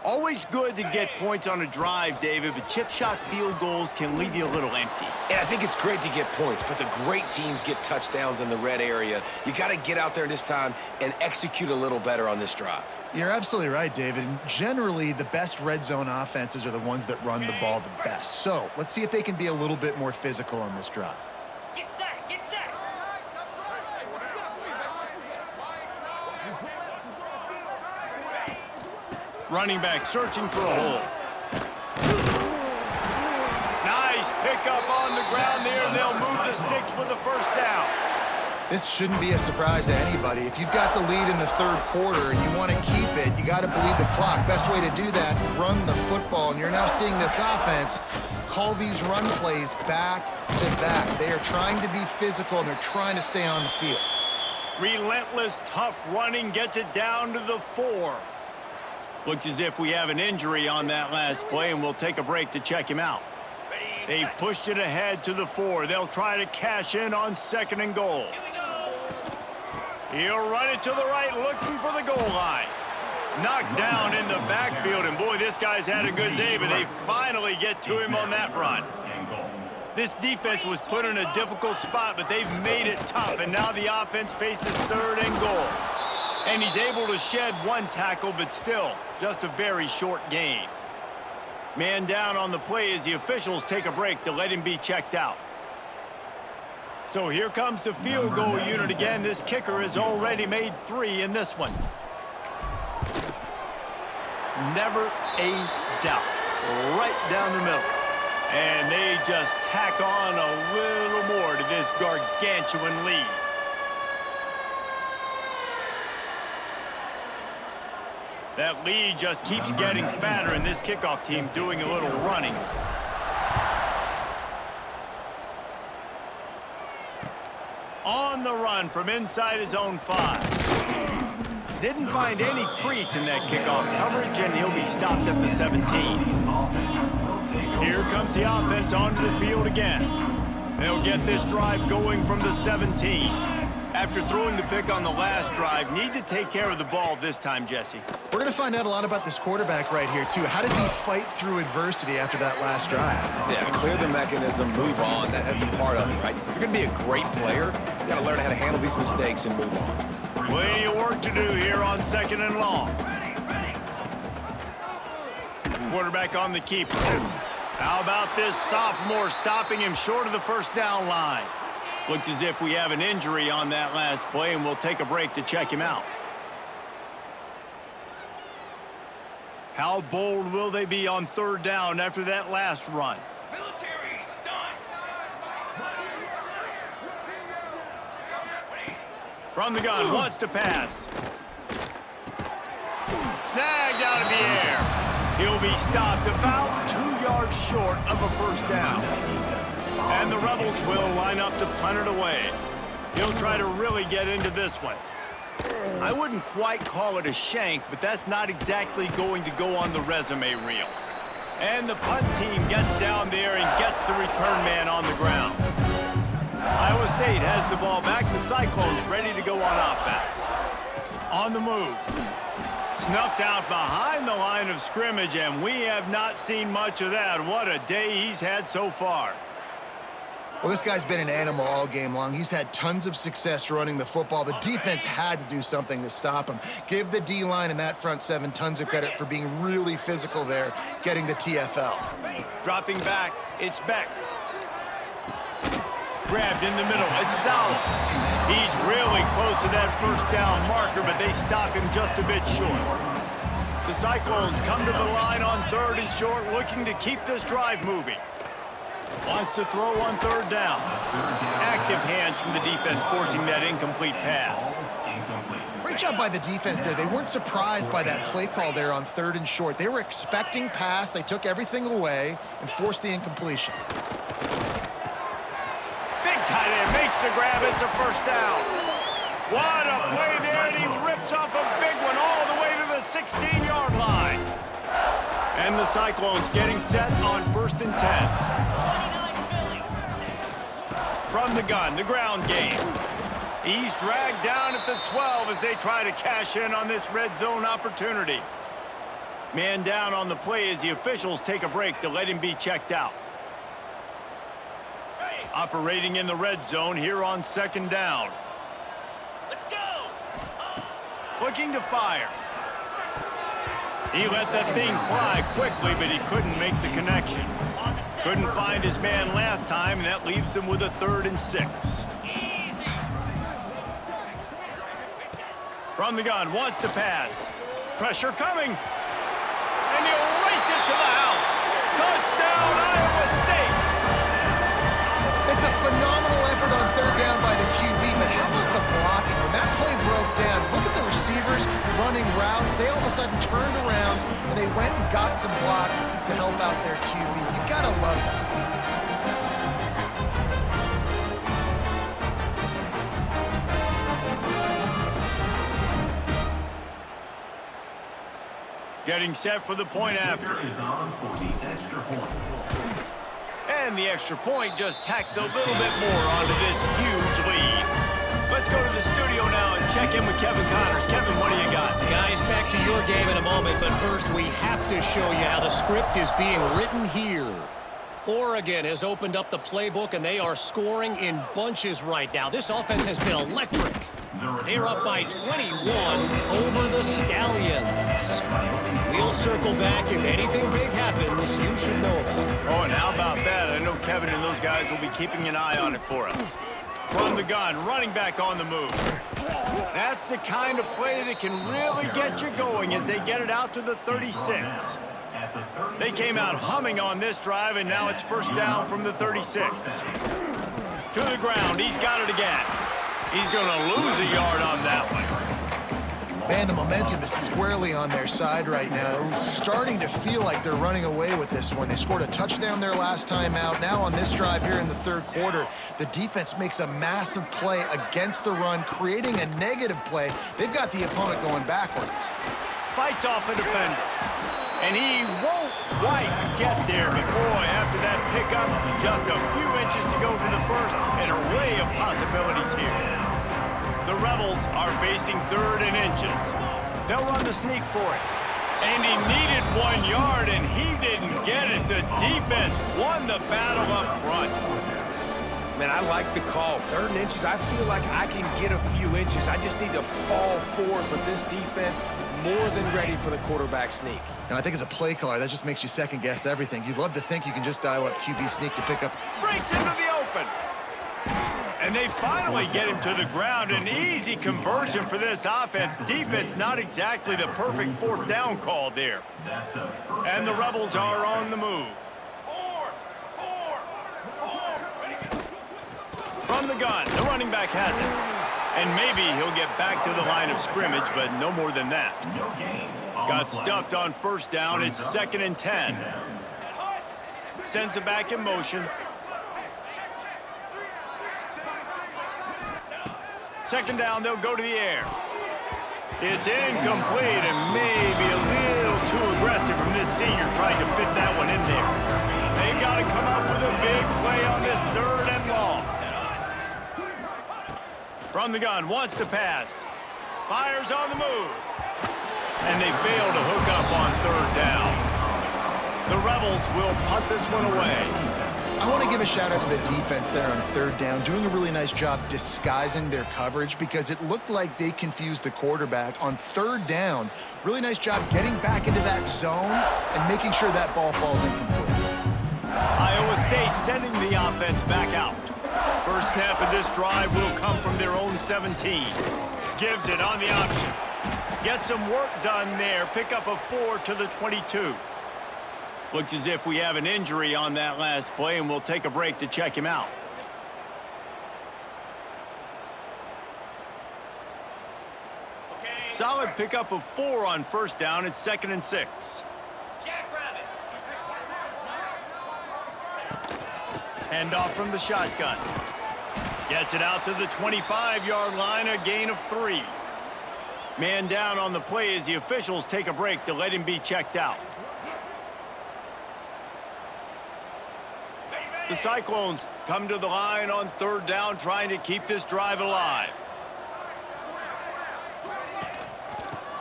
Always good to get points on a drive, David, but chip shot field goals can leave you a little empty. And I think it's great to get points, but the great teams get touchdowns in the red area. You got to get out there this time and execute a little better on this drive. You're absolutely right, David. And generally, the best red zone offenses are the ones that run the ball the best. So let's see if they can be a little bit more physical on this drive. Get set, get set. Running back searching for a hole. Nice pickup on the ground there, and they'll move the sticks with the first down. This shouldn't be a surprise to anybody. If you've got the lead in the third quarter and you want to keep it, you got to bleed the clock. Best way to do that, run the football. And you're now seeing this offense call these run plays back to back. They are trying to be physical, and they're trying to stay on the field. Relentless, tough running gets it down to the 4. Looks as if we have an injury on that last play, and we'll take a break to check him out. They've pushed it ahead to the 4. They'll try to cash in on 2nd and goal. He'll run it to the right, looking for the goal line. Knocked down in the backfield, and boy, this guy's had a good day, but they finally get to him on that run. This defense was put in a difficult spot, but they've made it tough, and now the offense faces 3rd and goal. And he's able to shed 1 tackle, but still, just a very short gain. Man down on the play as the officials take a break to let him be checked out. So here comes the field goal unit again. This kicker has already made 3 in this one. Never a doubt. Right down the middle. And they just tack on a little more to this gargantuan lead. That lead just keeps getting fatter, and this kickoff team doing a little running. On the run from inside his own 5. didn't find any crease in that kickoff coverage, and he'll be stopped at the 17. Here comes the offense onto the field again. They'll get this drive going from the 17. After throwing the pick on the last drive, need to take care of the ball this time, Jesse. We're going to find out a lot about this quarterback right here, too. How does he fight through adversity after that last drive? Yeah, clear the mechanism, move on. That's a part of it, right? If you're going to be a great player, you got to learn how to handle these mistakes and move on. Plenty of work to do here on 2nd and long. Quarterback on the keeper. How about this sophomore stopping him short of the first down line? Looks as if we have an injury on that last play, and we'll take a break to check him out. How bold will they be on 3rd down after that last run? Military stunt. From the gun, wants to pass. Snagged out of the air. He'll be stopped about 2 yards short of a first down. And the Rebels will line up to punt it away. He'll try to really get into this one. I wouldn't quite call it a shank, but that's not exactly going to go on the resume reel. And the punt team gets down there and gets the return man on the ground. Iowa State has the ball back. The Cyclones ready to go on offense. On the move. Snuffed out behind the line of scrimmage, and we have not seen much of that. What a day he's had so far. Well, this guy's been an animal all game long. He's had tons of success running the football. The defense had to do something to stop him. Give the D-line and that front 7 tons of credit for being really physical there, getting the TFL. Dropping back, it's Beck. Grabbed in the middle, it's Sowell. He's really close to that first down marker, but they stop him just a bit short. The Cyclones come to the line on 3rd and short, looking to keep this drive moving. Wants to throw on 3rd down. Active hands from the defense forcing that incomplete pass. Great job by the defense there. They weren't surprised by that play call there on 3rd and short. They were expecting pass. They took everything away and forced the incompletion. Big tight end makes the grab. It's a first down. What a play there, and he rips off a big one all the way to the 16-yard line. And the Cyclones getting set on 1st and 10. From the gun, the ground game. He's dragged down at the 12 as they try to cash in on this red zone opportunity. Man down on the play as the officials take a break to let him be checked out. Operating in the red zone here on 2nd down. Let's go. Looking to fire. He let that thing fly quickly, but he couldn't make the connection. Couldn't find his man last time, and that leaves him with a 3rd and 6. Easy. From the gun, wants to pass. Pressure coming. And he'll race it to the house. Touchdown, Iowa State. It's a phenomenal effort on 3rd down by the QB, but how about the blocking? When that play broke down, look at the receivers running routes. They all of a sudden turned around, and they went and got some blocks to help out their QB. You gotta love that. Getting set for the point after. Is on for the extra point. And the extra point just tacks a little bit more onto this huge lead. Let's go to the studio now and check in with Kevin Connors. Kevin, what do you got? Guys, back to your game in a moment, but first we have to show you how the script is being written here. Oregon has opened up the playbook, and they are scoring in bunches right now. This offense has been electric. They're up by 21 over the Stallions. We'll circle back. If anything big happens, you should know about it. Oh, and how about that? I know Kevin and those guys will be keeping an eye on it for us. From the gun, running back on the move. That's the kind of play that can really get you going as they get it out to the 36. They came out humming on this drive, and now it's first down from the 36. To the ground, he's got it again. He's going to lose a yard on that one. Man, the momentum is squarely on their side right now. It's starting to feel like they're running away with this one. They scored a touchdown their last time out. Now on this drive here in the third quarter, the defense makes a massive play against the run, creating a negative play. They've got the opponent going backwards. Fights off a defender. And he won't quite get there, but boy, after that pickup, just a few inches to go for the first, an array of possibilities here. The Rebels are facing 3rd and inches. They'll run the sneak for it. And he needed 1 yard, and he didn't get it. The defense won the battle up front. Man, I like the call. 3rd and inches, I feel like I can get a few inches. I just need to fall forward, but this defense more than ready for the quarterback sneak. Now, I think as a play caller, that just makes you second-guess everything. You'd love to think you can just dial up QB sneak to pick up. Breaks into the open. And they finally get him to the ground. An easy conversion for this offense. Defense, not exactly the perfect 4th down call there. And the Rebels are on the move. From the gun, the running back has it. And maybe he'll get back to the line of scrimmage, but no more than that. Got stuffed on 1st down. It's 2nd and 10. Sends it back in motion. 2nd down, they'll go to the air. It's incomplete and maybe a little too aggressive from this senior trying to fit that one in there. They've got to come up with a big play on this 3rd and long. From the gun, wants to pass. Fires on the move. And they fail to hook up on 3rd down. The Rebels will punt this one away. I want to give a shout-out to the defense there on 3rd down, doing a really nice job disguising their coverage because it looked like they confused the quarterback on 3rd down. Really nice job getting back into that zone and making sure that ball falls incomplete. Iowa State sending the offense back out. First snap of this drive will come from their own 17. Gives it on the option. Get some work done there. Pick up a 4 to the 22. Looks as if we have an injury on that last play, and we'll take a break to check him out. Solid pickup of 4 on 1st down. It's 2nd and 6. Hand off from the shotgun. Gets it out to the 25-yard line, a gain of 3. Man down on the play as the officials take a break to let him be checked out. The Cyclones come to the line on 3rd down, trying to keep this drive alive.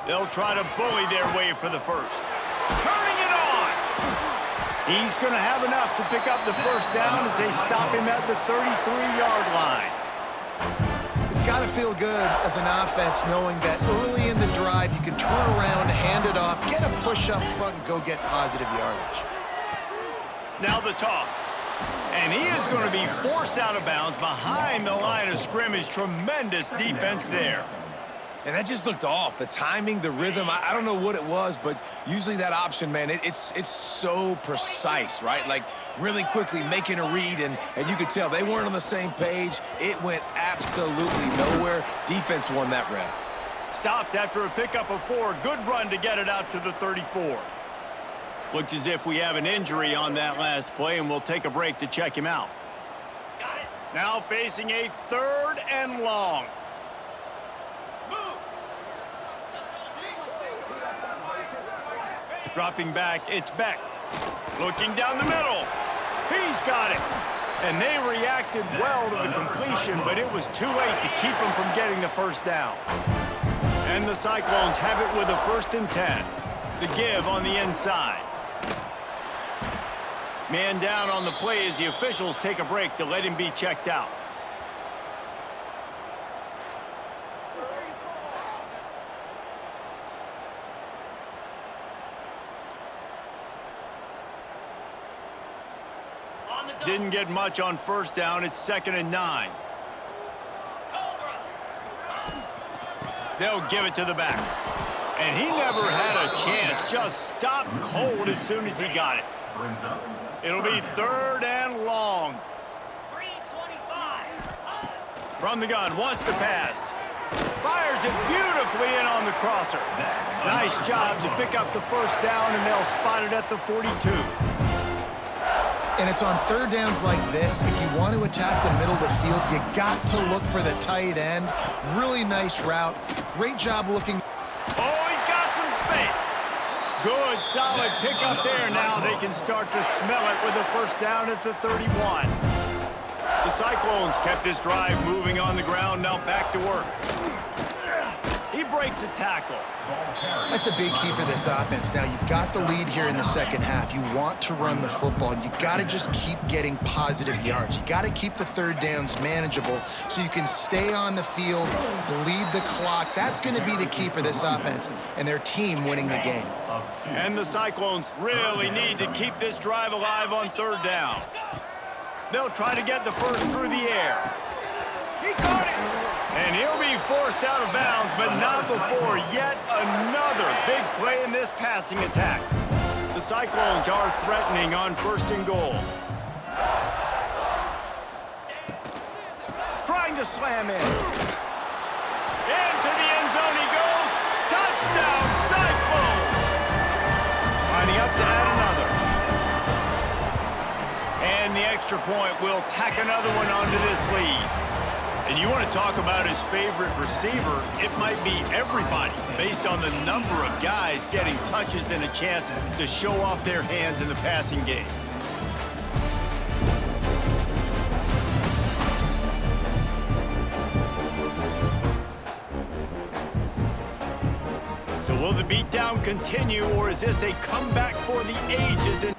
They'll try to bully their way for the first. Turning it on! He's going to have enough to pick up the 1st down as they stop him at the 33-yard line. It's got to feel good as an offense knowing that early in the drive you can turn around, hand it off, get a push up front, and go get positive yardage. Now the toss. And he is going to be forced out of bounds behind the line of scrimmage. Tremendous defense there. And that just looked off. The timing, the rhythm, I don't know what it was, but usually that option, man, it's so precise, right? Like really quickly making a read, and you could tell they weren't on the same page. It went absolutely nowhere. Defense won that rep. Stopped after a pickup of 4. Good run to get it out to the 34. Looks as if we have an injury on that last play, and we'll take a break to check him out. Got it. Now facing a 3rd and long. Moves. Dropping back, it's Beck. Looking down the middle. He's got it. And they reacted well to the completion, but it was too late to keep him from getting the 1st down. And the Cyclones have it with a 1st and 10. The give on the inside. Man down on the play as the officials take a break to let him be checked out. Didn't get much on 1st down. It's 2nd and 9. They'll give it to the back. And he never had a chance. Just stopped cold as soon as he got it. It'll be 3rd and long. 325. From the gun, wants to pass. Fires it beautifully in on the crosser. Nice job to pick up the first down, and they'll spot it at the 42. And it's on third downs like this. If you want to attack the middle of the field, you got to look for the tight end. Really nice route. Great job looking. Oh, he's got some space. Good, solid pickup there. Now they can start to smell it with a first down at the 31. The Cyclones kept this drive moving on the ground. Now back to work. He breaks a tackle. That's a big key for this offense. Now, you've got the lead here in the second half. You want to run the football, and you got to just keep getting positive yards. You got to keep the third downs manageable so you can stay on the field, bleed the clock. That's going to be the key for this offense and their team winning the game. And the Cyclones really need to keep this drive alive on third down. They'll try to get the first through the air. He caught it! And he'll be forced out of bounds, but not before yet another big play in this passing attack. The Cyclones are threatening on first and goal. Trying to slam in. Into the end zone he goes. Touchdown, Cyclones! Lining up to add another. And the extra point will tack another one onto this lead. And you want to talk about his favorite receiver, it might be everybody based on the number of guys getting touches and a chance to show off their hands in the passing game. So will the beatdown continue, or is this a comeback for the ages?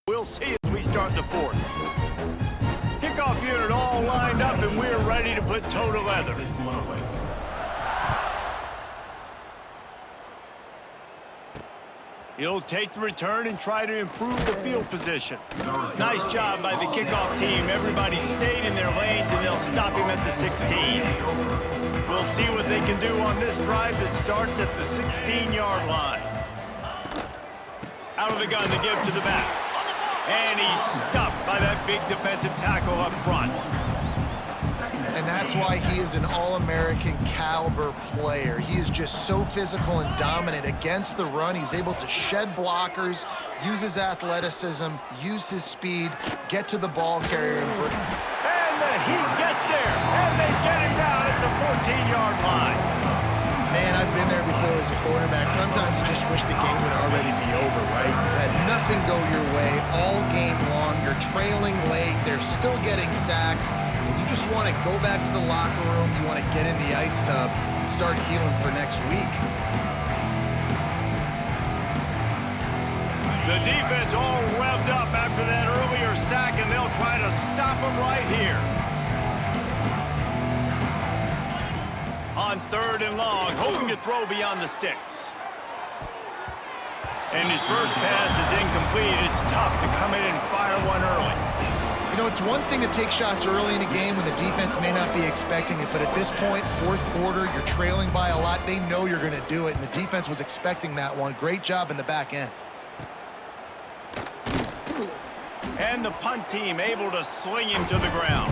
We'll see as we start the fourth. Kickoff unit all lined up, and we're ready to put toe to leather. He'll take the return and try to improve the field position. Nice job by the kickoff team. Everybody stayed in their lanes, and they'll stop him at the 16. We'll see what they can do on this drive that starts at the 16-yard line. Out of the gun to give to the back. And he's stuffed by that big defensive tackle up front. And that's why he is an All-American caliber player. He is just so physical and dominant against the run. He's able to shed blockers, use his athleticism, use his speed, get to the ball carrier. And the heat gets there, and they get him down at the 14-yard line. Man, I've been there before as a quarterback. Sometimes you just wish the game would already be over, right? You've had nothing go your way all game long. You're trailing late. They're still getting sacks. And you just want to go back to the locker room. You want to get in the ice tub and start healing for next week. The defense all revved up after that earlier sack, and they'll try to stop him right here. On 3rd and long, hoping to throw beyond the sticks. And his first pass is incomplete. It's tough to come in and fire one early. You know, it's one thing to take shots early in a game when the defense may not be expecting it, but at this point, 4th quarter, you're trailing by a lot. They know you're going to do it, and the defense was expecting that one. Great job in the back end. And the punt team able to sling him to the ground.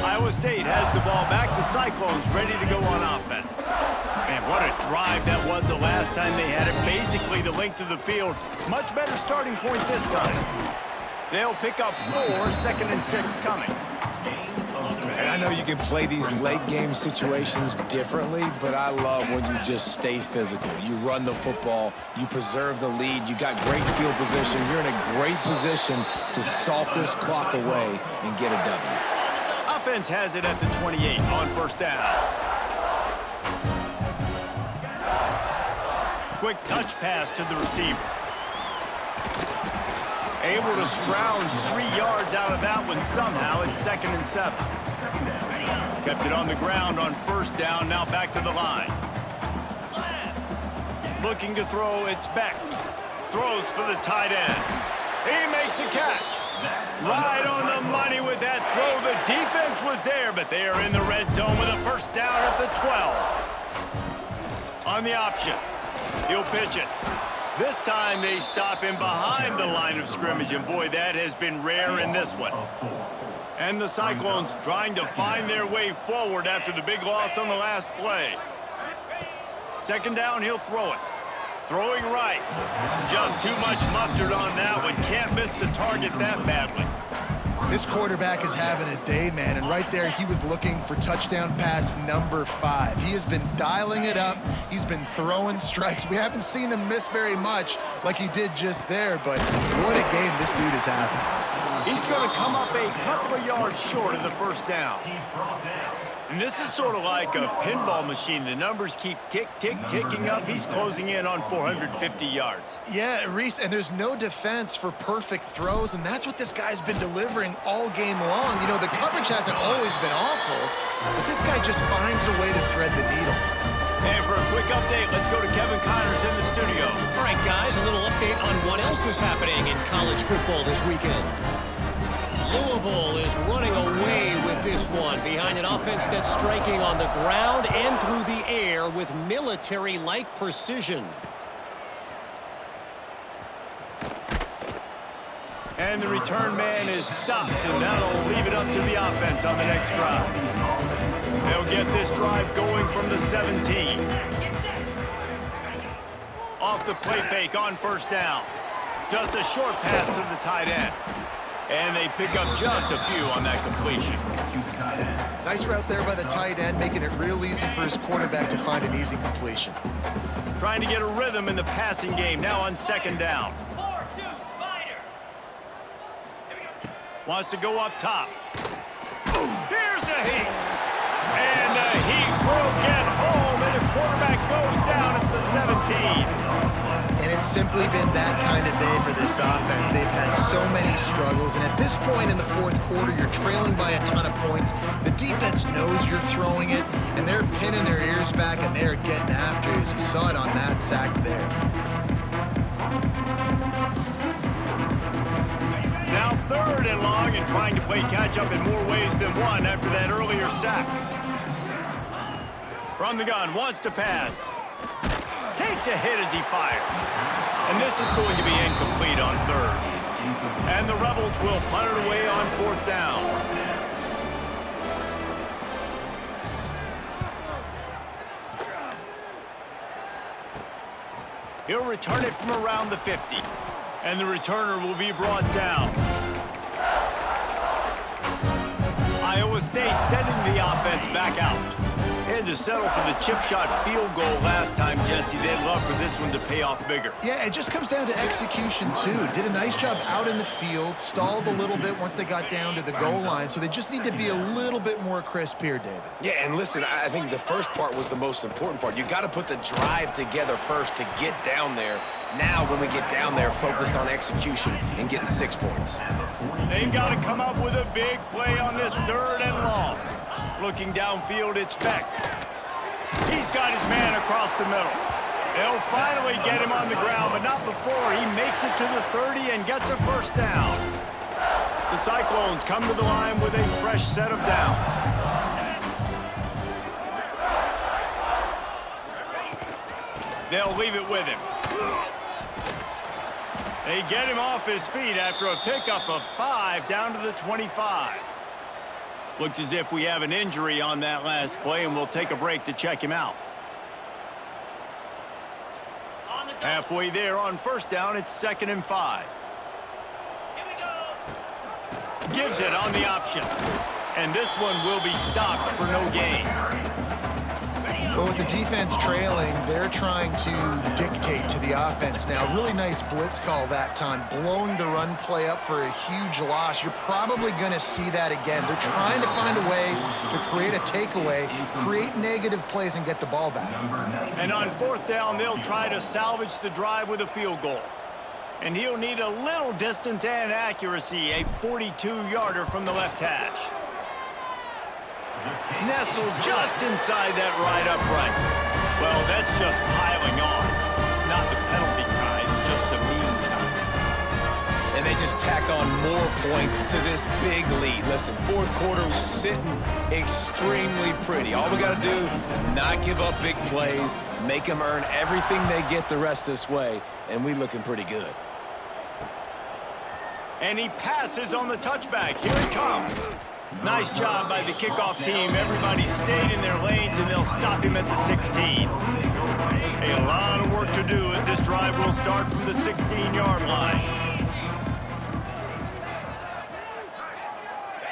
Iowa State has the ball back. The Cyclones ready to go on offense. Man, what a drive that was the last time they had it. Basically the length of the field. Much better starting point this time. They'll pick up 4, 2nd and 6 coming. And I know you can play these late game situations differently, but I love when you just stay physical. You run the football, you preserve the lead, you got great field position. You're in a great position to salt this clock away and get a W. Offense has it at the 28 on 1st down. Quick touch pass to the receiver. Able to scrounge 3 yards out of that one somehow. It's 2nd and 7. Kept it on the ground on 1st down. Now back to the line. Looking to throw. It's Beck. Throws for the tight end. He makes a catch. Right on the money with that throw. The defense was there, but they are in the red zone with a 1st down at the 12. On the option. He'll pitch it. This time they stop him behind the line of scrimmage, and boy, that has been rare in this one. And the Cyclones trying to find their way forward after the big loss on the last play. 2nd down, he'll throw it. Throwing right. Just too much mustard on that one. Can't miss the target that badly. This quarterback is having a day, man, and right there he was looking for touchdown pass number 5. He has been dialing it up. He's been throwing strikes. We haven't seen him miss very much like he did just there, but what a game this dude is having. He's going to come up a couple of yards short of the 1st down. And this is sort of like a pinball machine. The numbers keep ticking up. He's closing in on 450 yards. Yeah, Reese, and there's no defense for perfect throws, and that's what this guy's been delivering all game long. You know, the coverage hasn't always been awful, but this guy just finds a way to thread the needle. And for a quick update, let's go to Kevin Connors in the studio. All right, guys, a little update on what else is happening in college football this weekend. Louisville is running away with this one behind an offense that's striking on the ground and through the air with military-like precision. And the return man is stopped, and that'll leave it up to the offense on the next drive. They'll get this drive going from the 17. Off the play fake on 1st down. Just a short pass to the tight end. And they pick up just a few on that completion. Nice route there by the tight end, making it real easy for his quarterback to find an easy completion. Trying to get a rhythm in the passing game now on 2nd down. 4-2 Spider. Wants to go up top. Here's the heat. And the heat will get home, and the quarterback goes down at the 17. And it simply been that kind of day for this offense. They've had so many struggles, and at this point in the fourth quarter, you're trailing by a ton of points. The defense knows you're throwing it, and they're pinning their ears back, and they're getting after you, as you saw it on that sack there. Now 3rd and long, and trying to play catch-up in more ways than one after that earlier sack. From the gun, wants to pass. Takes a hit as he fires. And this is going to be incomplete on 3rd. And the Rebels will punt it away on 4th down. He'll return it from around the 50. And the returner will be brought down. Iowa State sending the offense back out. They had to settle for the chip shot field goal last time, Jesse. They'd love for this one to pay off bigger. Yeah, it just comes down to execution, too. Did a nice job out in the field, stalled a little bit once they got down to the goal line, so they just need to be a little bit more crisp here, David. Yeah, and listen, I think the first part was the most important part. You got to put the drive together first to get down there. Now, when we get down there, focus on execution and getting 6 points. They've got to come up with a big play on this 3rd and long. Looking downfield, it's Beck. He's got his man across the middle. They'll finally get him on the ground, but not before he makes it to the 30 and gets a 1st down. The Cyclones come to the line with a fresh set of downs. They'll leave it with him. They get him off his feet after a pickup of 5 down to the 25. Looks as if we have an injury on that last play, and we'll take a break to check him out. Halfway there on 1st down, it's 2nd and 5. Here we go. Gives it on the option. And this one will be stopped for no gain. But with the defense trailing, they're trying to dictate to the offense now. Really nice blitz call that time, blowing the run play up for a huge loss. You're probably going to see that again. They're trying to find a way to create a takeaway, create negative plays, and get the ball back. And on 4th down, they'll try to salvage the drive with a field goal. And he'll need a little distance and accuracy, a 42-yarder from the left hash. Nestled just inside that right upright. Well, that's just piling on. Not the penalty kind, just the mean kind. And they just tack on more points to this big lead. Listen, 4th quarter was sitting extremely pretty. All we got to do, not give up big plays, make them earn everything they get the rest this way, and we looking pretty good. And he passes on the touchback. Here he comes. Nice job by the kickoff team. Everybody stayed in their lanes, and they'll stop him at the 16. A lot of work to do as this drive will start from the 16-yard line.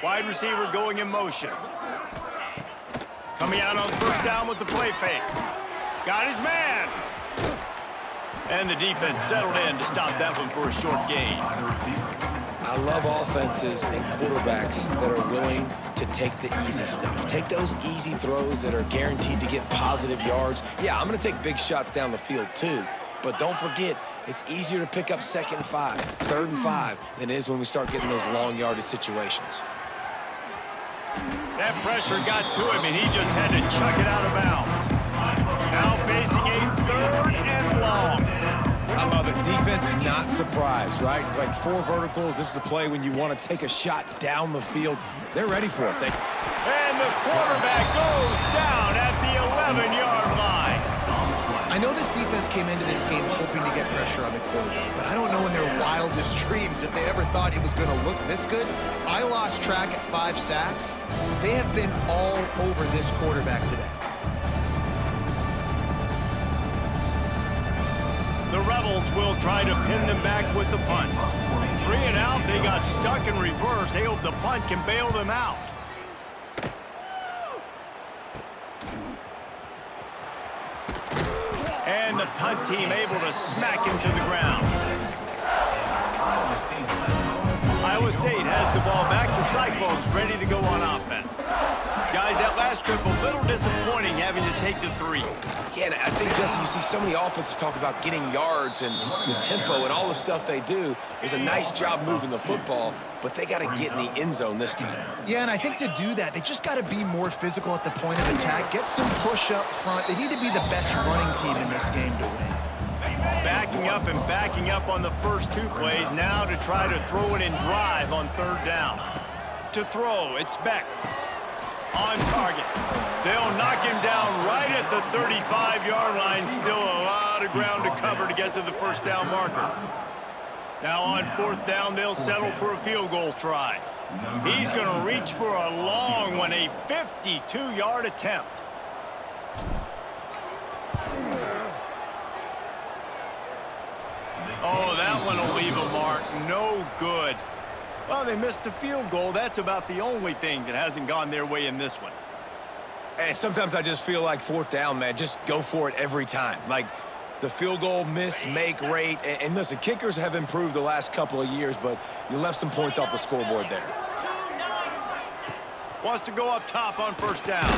Wide receiver going in motion. Coming out on 1st down with the play fake. Got his man. And the defense settled in to stop that one for a short gain. I love offenses and quarterbacks that are willing to take the easy stuff. Take those easy throws that are guaranteed to get positive yards. Yeah, I'm going to take big shots down the field too. But don't forget, it's easier to pick up 2nd and 5, 3rd and 5 than it is when we start getting those long yardage situations. That pressure got to him, and he just had to chuck it out of bounds. Now facing a 3rd and long. I love it. Defense not surprised, right? Like 4 verticals. This is a play when you want to take a shot down the field. They're ready for it. And the quarterback goes down at the 11-yard line. I know this defense came into this game hoping to get pressure on the quarterback, but I don't know in their wildest dreams if they ever thought it was going to look this good. I lost track at 5 sacks. They have been all over this quarterback today. The Rebels will try to pin them back with the punt. 3 and out, they got stuck in reverse. They hope the punt can bail them out. And the punt team able to smack him to the ground. Iowa State has the ball back. The Cyclones ready to go on offense. Got guys, that last trip a little disappointing having to take the 3. Yeah, and I think, Jesse, you see so many offenses talk about getting yards and the tempo and all the stuff they do. It was a nice job moving the football, but they got to get in the end zone this time. Yeah, and I think to do that, they just got to be more physical at the point of attack, get some push up front. They need to be the best running team in this game to win. Backing up and backing up on the first 2 plays, now to try to throw it and drive on 3rd down. To throw, it's Beck. On target. They'll knock him down right at the 35-yard line. Still a lot of ground to cover to get to the first down marker. Now on 4th down, they'll settle for a field goal try. He's going to reach for a long one, a 52-yard attempt. Oh, that one will leave a mark. No good. Well, they missed the field goal. That's about the only thing that hasn't gone their way in this one. And sometimes I just feel like 4th down, man, just go for it every time. Like the field goal, miss, make rate. And listen, kickers have improved the last couple of years, but you left some points off the scoreboard there. Wants to go up top on 1st down.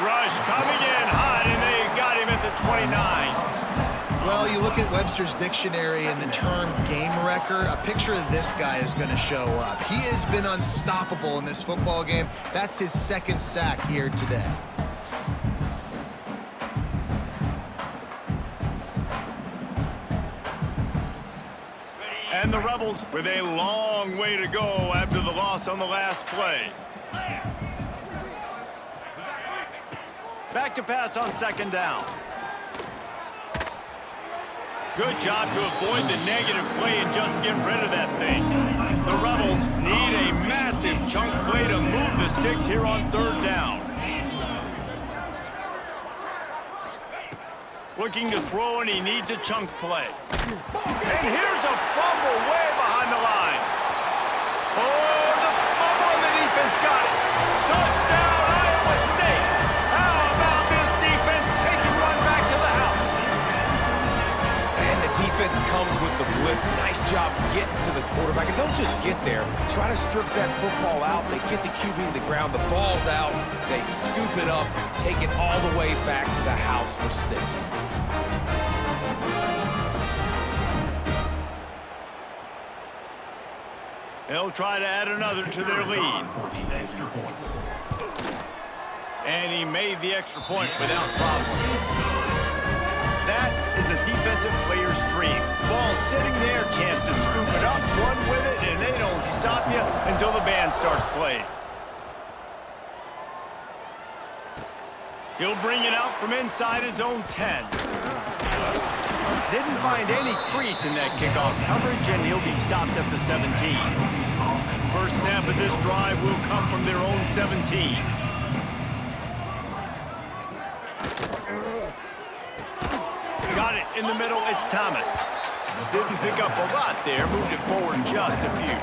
Rush coming in hot, and they got him at the 29. Well, you look at Webster's dictionary and the term game wrecker, a picture of this guy is going to show up. He has been unstoppable in this football game. That's his 2nd sack here today. And the Rebels with a long way to go after the loss on the last play. Back to pass on 2nd down. Good job to avoid the negative play and just get rid of that thing. The Rebels need a massive chunk play to move the sticks here on 3rd down. Looking to throw, and he needs a chunk play. And here's a fumble way behind the line. Oh, the fumble, and the defense got it. Touchdown, Iowa State. How about this defense taking one back to the house? And the defense comes with the blitz. Nice job getting to the quarterback. And don't just get there. Try to strip that football out. They get the QB to the ground. The ball's out. They scoop it up, take it all the way back to the house for 6. They'll try to add another to their lead. And he made the extra point without problem. That is a defensive player's dream. Ball sitting there, chance to scoop it up, run with it, and they don't stop you until the band starts playing. He'll bring it out from inside his own 10. Didn't find any crease in that kickoff coverage, and he'll be stopped at the 17. First snap of this drive will come from their own 17. Got it in the middle, it's Thomas. Didn't pick up a lot there, moved it forward just a few.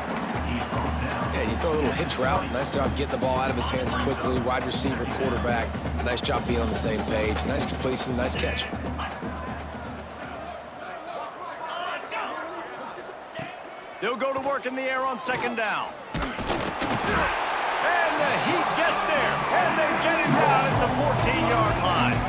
Yeah, you throw a little hitch route. Nice job getting the ball out of his hands quickly. Wide receiver, quarterback. Nice job being on the same page. Nice completion, nice catch. They'll go to work in the air on 2nd down. And the Heat gets there, and they get him down at the 14-yard line.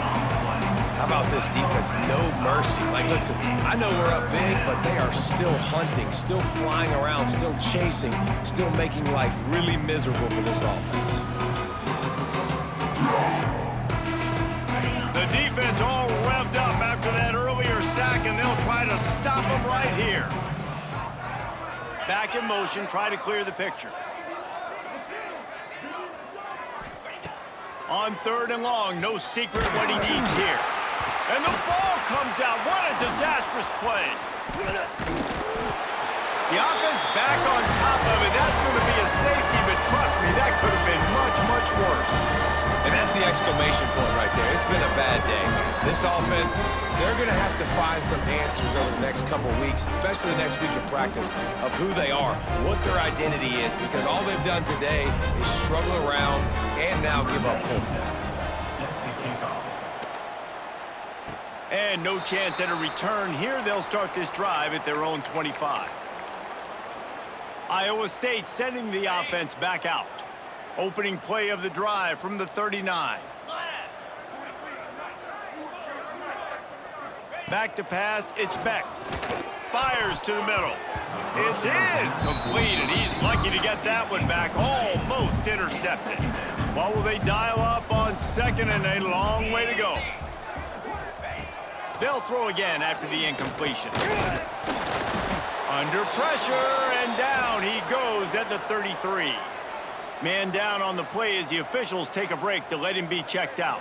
How about this defense? No mercy. Like, listen, I know we're up big, but they are still hunting, still flying around, still chasing, still making life really miserable for this offense. The defense all revved up after that earlier sack, and they'll try to stop him right here. Back in motion, try to clear the picture. On 3rd and long, no secret what he needs here. And the ball comes out. What a disastrous play. The offense back on top of it. That's going to be a safety, but trust me, that could have been much, much worse. And that's the exclamation point right there. It's been a bad day, man. This offense, they're going to have to find some answers over the next couple weeks, especially the next week of practice, of who they are, what their identity is, because all they've done today is struggle around and now give up points. And no chance at a return here. They'll start this drive at their own 25. Iowa State sending the offense back out. Opening play of the drive from the 39. Back to pass, it's Beck. Fires to the middle. It's in. Complete, and he's lucky to get that one back. Almost intercepted. What will they dial up on second, and a long way to go? They'll throw again after the incompletion. Under pressure, and down he goes at the 33. Man down on the play as the officials take a break to let him be checked out.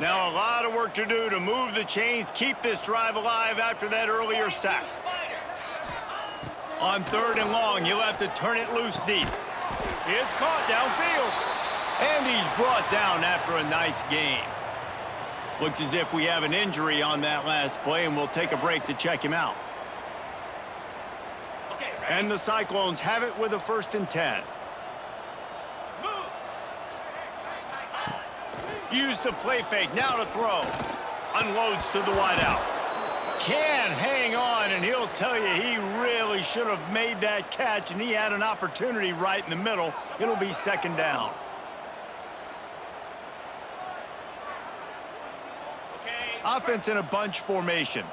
Now a lot of work to do to move the chains, keep this drive alive after that earlier sack. On 3rd and long, you'll have to turn it loose deep. It's caught downfield. And he's brought down after a nice gain. Looks as if we have an injury on that last play, and we'll take a break to check him out. And the Cyclones have it with a 1st and 10. Use the play fake, now to throw. Unloads to the wideout. Can't hang on, and he'll tell you he really should have made that catch, and he had an opportunity right in the middle. It'll be 2nd down. Offense in a bunch formation.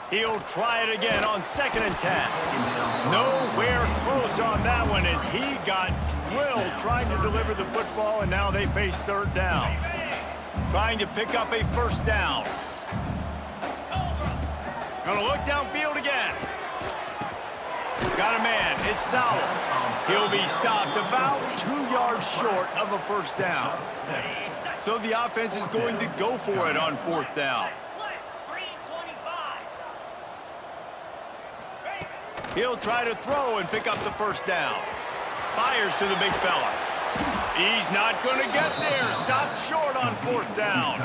He'll try it again on 2nd and 10. Nowhere close on that one as he got drilled trying to deliver the football, and now they face 3rd down. Trying to pick up a 1st down. Gonna look downfield again. Got a man, it's Sowell. He'll be stopped about 2 yards short of a 1st down. So the offense is going to go for it on 4th down. He'll try to throw and pick up the 1st down. Fires to the big fella. He's not going to get there. Stopped short on 4th down.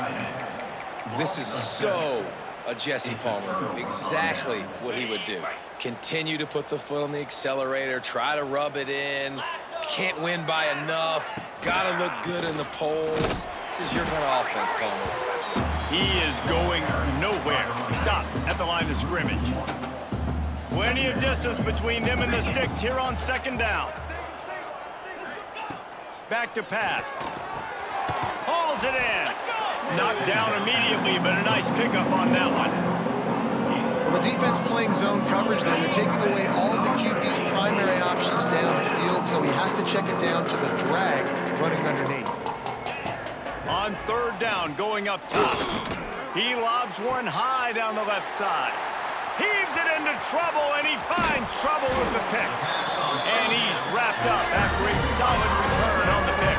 This is so a Jesse Palmer. Exactly what he would do. Continue to put the foot on the accelerator. Try to rub it in. Can't win by enough. Got to look good in the polls. This is your kind of offense, Palmer. He is going nowhere. Stop at the line of scrimmage. Plenty of distance between them and the sticks here on 2nd down. Back to pass. Hauls it in. Knocked down immediately, but a nice pickup on that one. Well, the defense playing zone coverage there. They're taking away all of the QB's primary options down the field, so he has to check it down to the drag running underneath. On 3rd down, going up top. He lobs one high down the left side. Heaves it into trouble, and he finds trouble with the pick. And he's wrapped up after a solid return on the pick.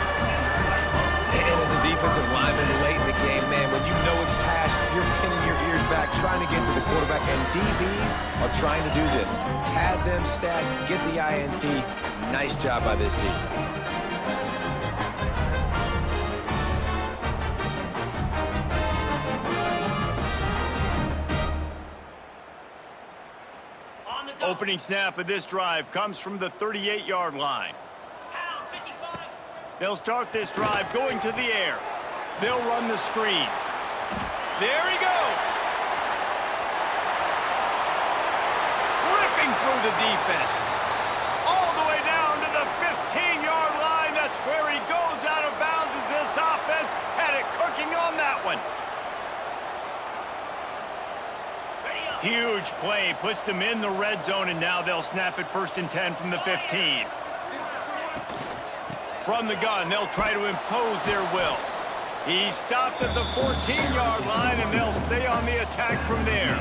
And as a defensive lineman late in the game, man, when you know it's pass, you're pinning your ears back, trying to get to the quarterback, and DBs are trying to do this. Pad them stats, get the INT. Nice job by this defense. Opening snap of this drive comes from the 38-yard line. They'll start this drive going to the air. They'll run the screen. There he goes. Ripping through the defense. All the way down to the 15-yard line. That's where he goes out of bounds as this offense had it cooking on that one. Huge play, puts them in the red zone, and now they'll snap it 1st and 10 from the 15. From the gun, they'll try to impose their will. He's stopped at the 14-yard line, and they'll stay on the attack from there.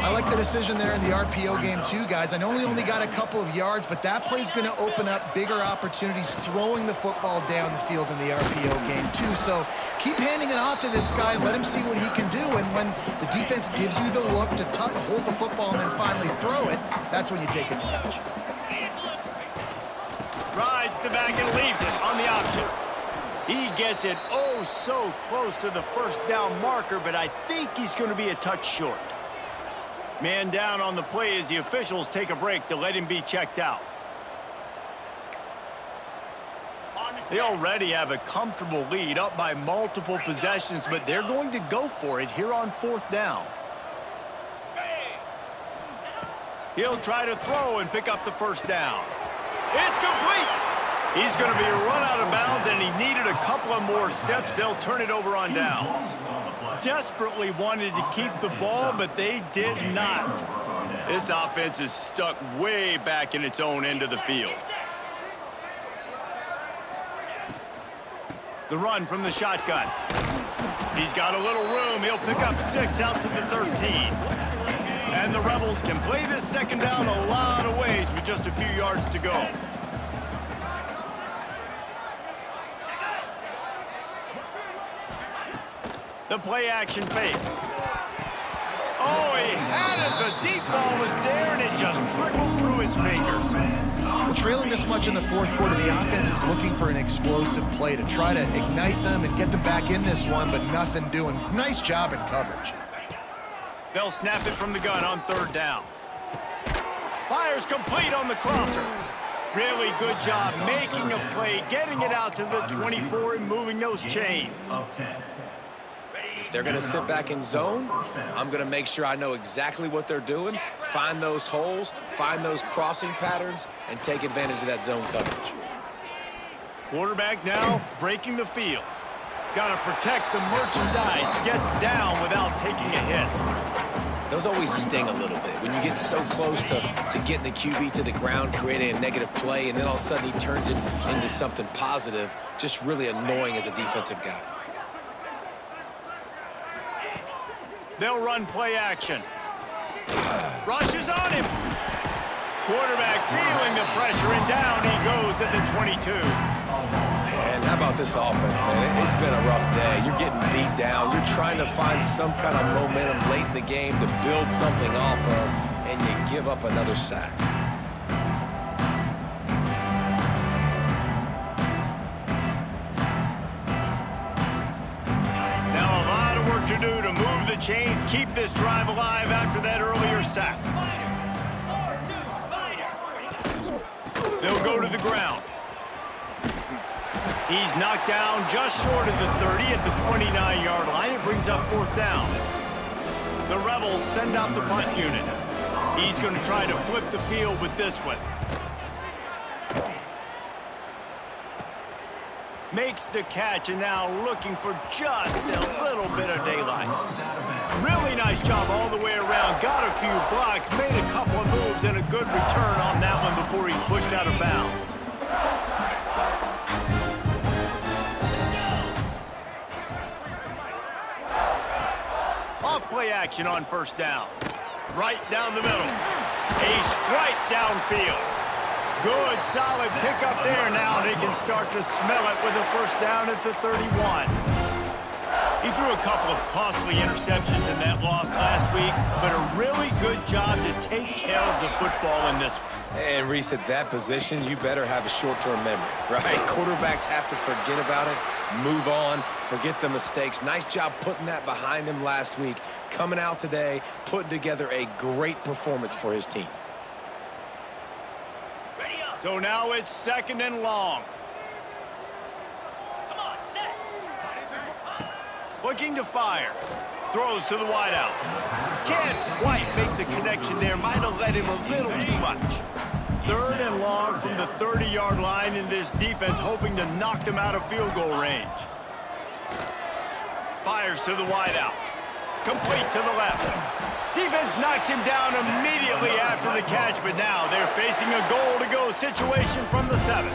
I like the decision there in the RPO game too, guys. I know he only got a couple of yards, but that play's going to open up bigger opportunities throwing the football down the field in the RPO game too. So keep handing it off to this guy and let him see what he can do. And when the defense gives you the look to hold the football and then finally throw it, that's when you take advantage. Rides the back and leaves it on the option. He gets it oh so close to the 1st down marker, but I think he's going to be a touch short. Man down on the play as the officials take a break to let him be checked out. They already have a comfortable lead, up by multiple possessions, but they're going to go for it here on 4th down. He'll try to throw and pick up the first down. It's complete. He's going to be run out of bounds, and he needed a couple of more steps. They'll turn it over on downs. Desperately wanted to keep the ball, but they did not. This offense is stuck way back in its own end of the field. The run from the shotgun. He's got a little room. He'll pick up 6 out to the 13. And the Rebels can play this second down a lot of ways with just a few yards to go. The play action fake. Oh, he had it. The deep ball was there, and it just trickled through his fingers. Well, trailing this much in the fourth quarter, the offense is looking for an explosive play to try to ignite them and get them back in this one, but nothing doing. Nice job in coverage. They'll snap it from the gun on third down. Fires complete on the crosser. Really good job making a play, getting it out to the 24 and moving those chains. If they're going to sit back in zone, I'm going to make sure I know exactly what they're doing, find those holes, find those crossing patterns, and take advantage of that zone coverage. Quarterback now breaking the field. Got to protect the merchandise. Gets down without taking a hit. Those always sting a little bit when you get so close to getting the QB to the ground, creating a negative play, and then all of a sudden he turns it into something positive. Just really annoying as a defensive guy. They'll run play action. Rushes on him. Quarterback feeling the pressure, and down he goes at the 22. And how about this offense, man? It's been a rough day. You're getting beat down. You're trying to find some kind of momentum late in the game to build something off of, and you give up another sack. To do to move the chains, keep this drive alive after that earlier sack. They'll go to the ground. He's knocked down just short of the 30 at the 29-yard line. It brings up fourth down. The Rebels send out the punt unit. He's going to try to flip the field with this one. Makes the catch, and now looking for just a little bit of daylight. Really nice job all the way around. Got a few blocks, made a couple of moves, and a good return on that one before he's pushed out of bounds. Off play action on first down. Right down the middle. A strike downfield. Good, solid pickup there now. They can start to smell it with a first down at the 31. He threw a couple of costly interceptions in that loss last week, but a really good job to take care of the football in this one. And Reese, at that position, you better have a short-term memory, right? Quarterbacks have to forget about it, move on, forget the mistakes. Nice job putting that behind him last week. Coming out today, putting together a great performance for his team. So now it's second and long. Come on, set. Looking to fire. Throws to the wideout. Can't quite make the connection there. Might have led him a little too much. Third and long from the 30-yard line, in this defense hoping to knock them out of field goal range. Fires to the wideout. Complete to the left. Defense knocks him down immediately after the catch, but now they're facing a goal-to-go situation from the 7.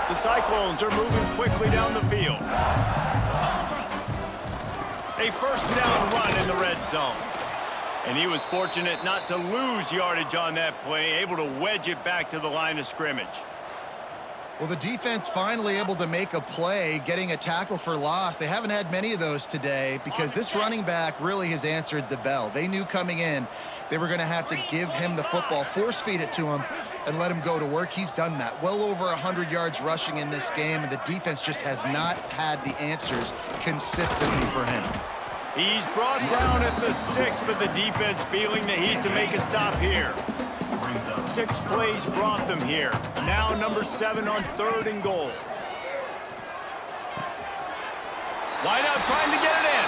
The Cyclones are moving quickly down the field. A first down run in the red zone. And he was fortunate not to lose yardage on that play, able to wedge it back to the line of scrimmage. Well, the defense finally able to make a play, getting a tackle for loss. They haven't had many of those today because this running back really has answered the bell. They knew coming in they were going to have to give him the football, force feed it to him, and let him go to work. He's done that. Well over 100 yards rushing in this game, and the defense just has not had the answers consistently for him. He's brought down at the 6, but the defense feeling the heat to make a stop here. 6 plays brought them here. Now number 7 on third and goal. Wide out trying to get it in.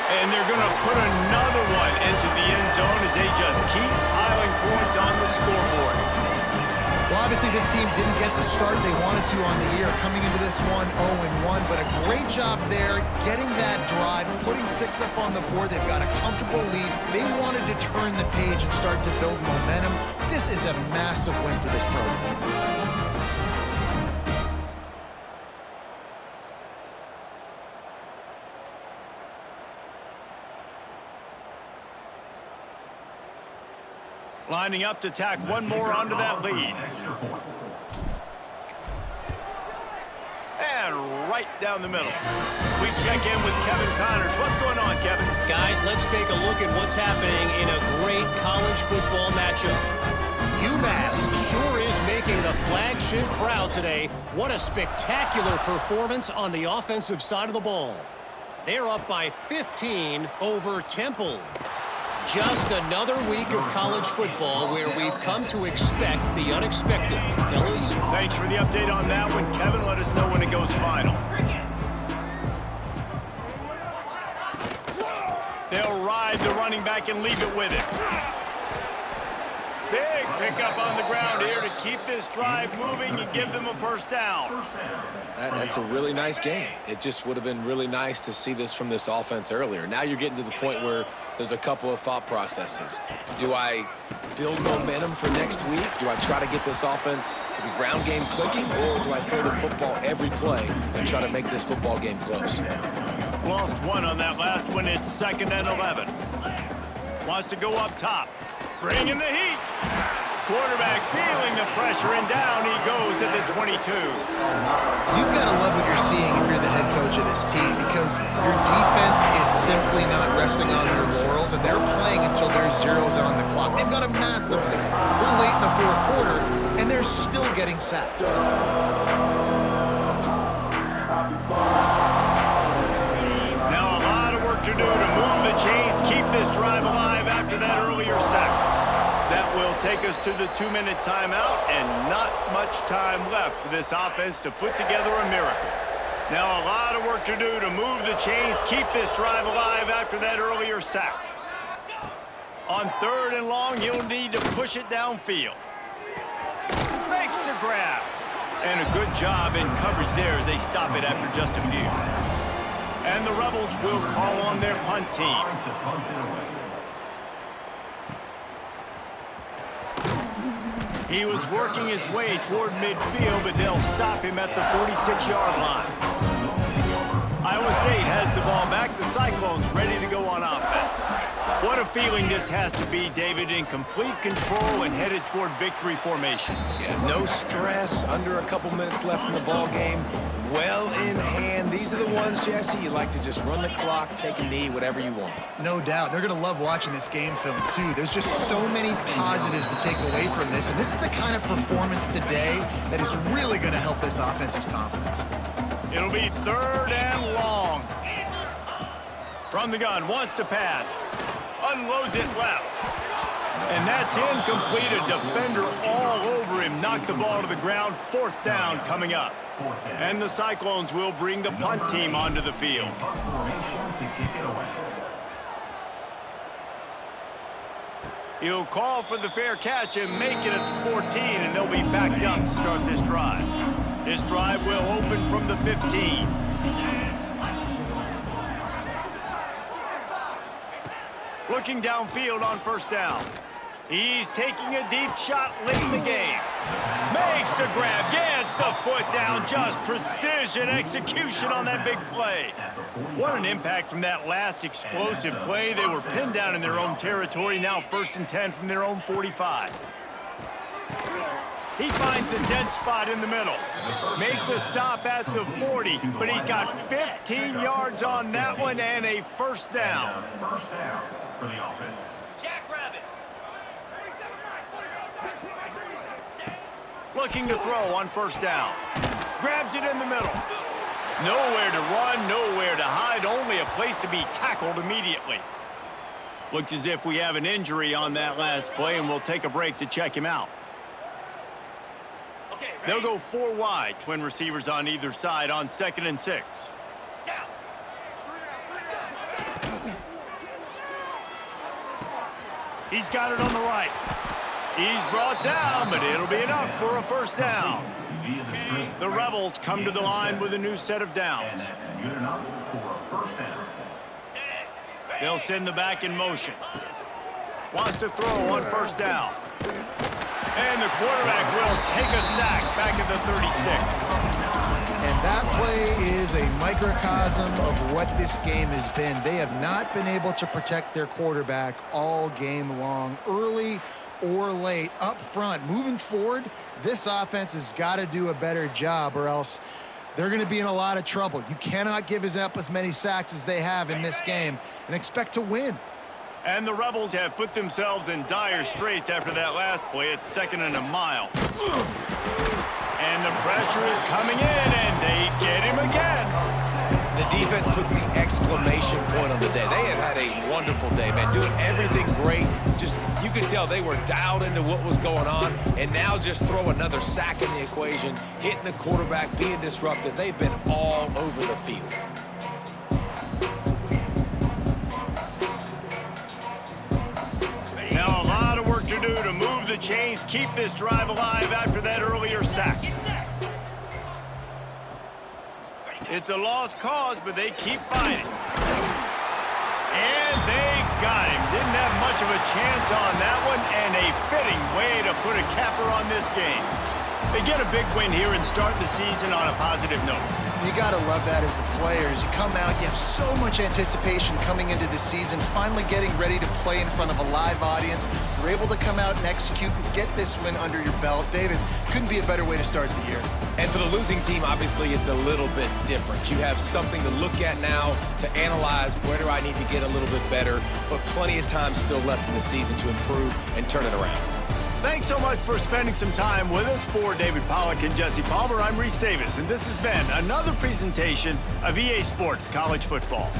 And they're going to put another one into the end zone as they just keep piling points on the scoreboard. Well, obviously, this team didn't get the start they wanted to on the year, coming into this one 0-1, but a great job there getting that drive, putting 6 up on the board. They've got a comfortable lead. They wanted to turn the page and start to build momentum. This is a massive win for this program. Lining up to tack one more onto that lead. And right down the middle. We check in with Kevin Connors. What's going on, Kevin? Guys, let's take a look at what's happening in a great college football matchup. UMass sure is making the flagship crowd today. What a spectacular performance on the offensive side of the ball. They're up by 15 over Temple. Just another week of college football where we've come to expect the unexpected. Fellas? Thanks for the update on that one, Kevin. Let us know when it goes final. They'll ride the running back and leave it with it. Big pickup on the ground here to keep this drive moving and give them a first down. That's a really nice game. It just would have been really nice to see this from this offense earlier. Now you're getting to the point where there's a couple of thought processes. Do I build momentum for next week? Do I try to get this offense, the ground game clicking, or do I throw the football every play and try to make this football game close? Lost one on that last one. It's 2nd and 11. Wants to go up top. Bringing the heat. Quarterback feeling the pressure, and down he goes at the 22. You've got to love what you're seeing if you're the head coach of this team, because your defense is simply not resting on their laurels, and they're playing until there's zeros on the clock. They've got a massive lead. We're late in the 4th quarter, and they're still getting sacks. Now a lot of work to do to move the chains, keep this drive alive after that earlier sack. That will take us to the 2-minute timeout, and not much time left for this offense to put together a miracle. Now a lot of work to do to move the chains, keep this drive alive after that earlier sack. On 3rd and long, he'll need to push it downfield. Makes the grab. And a good job in coverage there as they stop it after just a few. And the Rebels will call on their punt team. He was working his way toward midfield, but they'll stop him at the 46-yard line. Iowa State has the ball back. The Cyclones ready to go on offense. What a feeling this has to be, David, in complete control and headed toward victory formation. Yeah, no stress, under a couple minutes left in the ball game. Well in hand. These are the ones, Jesse, you like to just run the clock, take a knee, whatever you want. No doubt. They're going to love watching this game film, too. There's just so many positives to take away from this, and this is the kind of performance today that is really going to help this offense's confidence. It'll be 3rd and long. From the gun, wants to pass. Unloads it left. And that's incomplete. A defender all over him. Knocked the ball to the ground. 4th down coming up. And the Cyclones will bring the punt team onto the field. He'll call for the fair catch and make it at the 14, and they'll be backed up to start this drive. This drive will open from the 15. Looking downfield on 1st down. He's taking a deep shot late in the game. Makes the grab, gets the foot down. Just precision execution on that big play. What an impact from that last explosive play. They were pinned down in their own territory. Now 1st and 10 from their own 45. He finds a dead spot in the middle. Make the stop at the 40, but he's got 15 yards on that one and a 1st down. First down for the offense. Jackrabbit. Looking to throw on 1st down. Grabs it in the middle. Nowhere to run, nowhere to hide, only a place to be tackled immediately. Looks as if we have an injury on that last play, and we'll take a break to check him out. Okay, ready? They'll go 4 wide, twin receivers on either side on 2nd and 6. Down. He's got it on the right. He's brought down, but it'll be enough for a first down. Via the screen. The Rebels come to the line with a new set of And downs. that's good enough for a first down. They'll send the back in motion. Wants to throw on first down. And the quarterback will take a sack back at the 36. And that play is a microcosm of what this game has been. They have not been able to protect their quarterback all game long, early or late, up front. Moving forward, this offense has got to do a better job or else they're going to be in a lot of trouble. You cannot give up as many sacks as they have in this game and expect to win. And the Rebels have put themselves in dire straits after that last play. It's 2nd and a mile. And the pressure is coming in, and they get him again. The defense puts the exclamation point on the day. They have had a wonderful day, man, doing everything great. Just, you could tell they were dialed into what was going on, and now just throw another sack in the equation, hitting the quarterback, being disruptive. They've been all over the field. Now a lot of work to do to move the chains, keep this drive alive after that earlier sack. It's a lost cause, but they keep fighting. And they got him. Didn't have much of a chance on that one, and a fitting way to put a capper on this game. They get a big win here and start the season on a positive note. You got to love that as the players. You come out, you have so much anticipation coming into the season, finally getting ready to play in front of a live audience. You're able to come out and execute and get this win under your belt. David, couldn't be a better way to start the year. And for the losing team, obviously, it's a little bit different. You have something to look at now, to analyze where do I need to get a little bit better, but plenty of time still left in the season to improve and turn it around. Thanks so much for spending some time with us. For David Pollack and Jesse Palmer, I'm Reese Davis, and this has been another presentation of EA Sports College Football.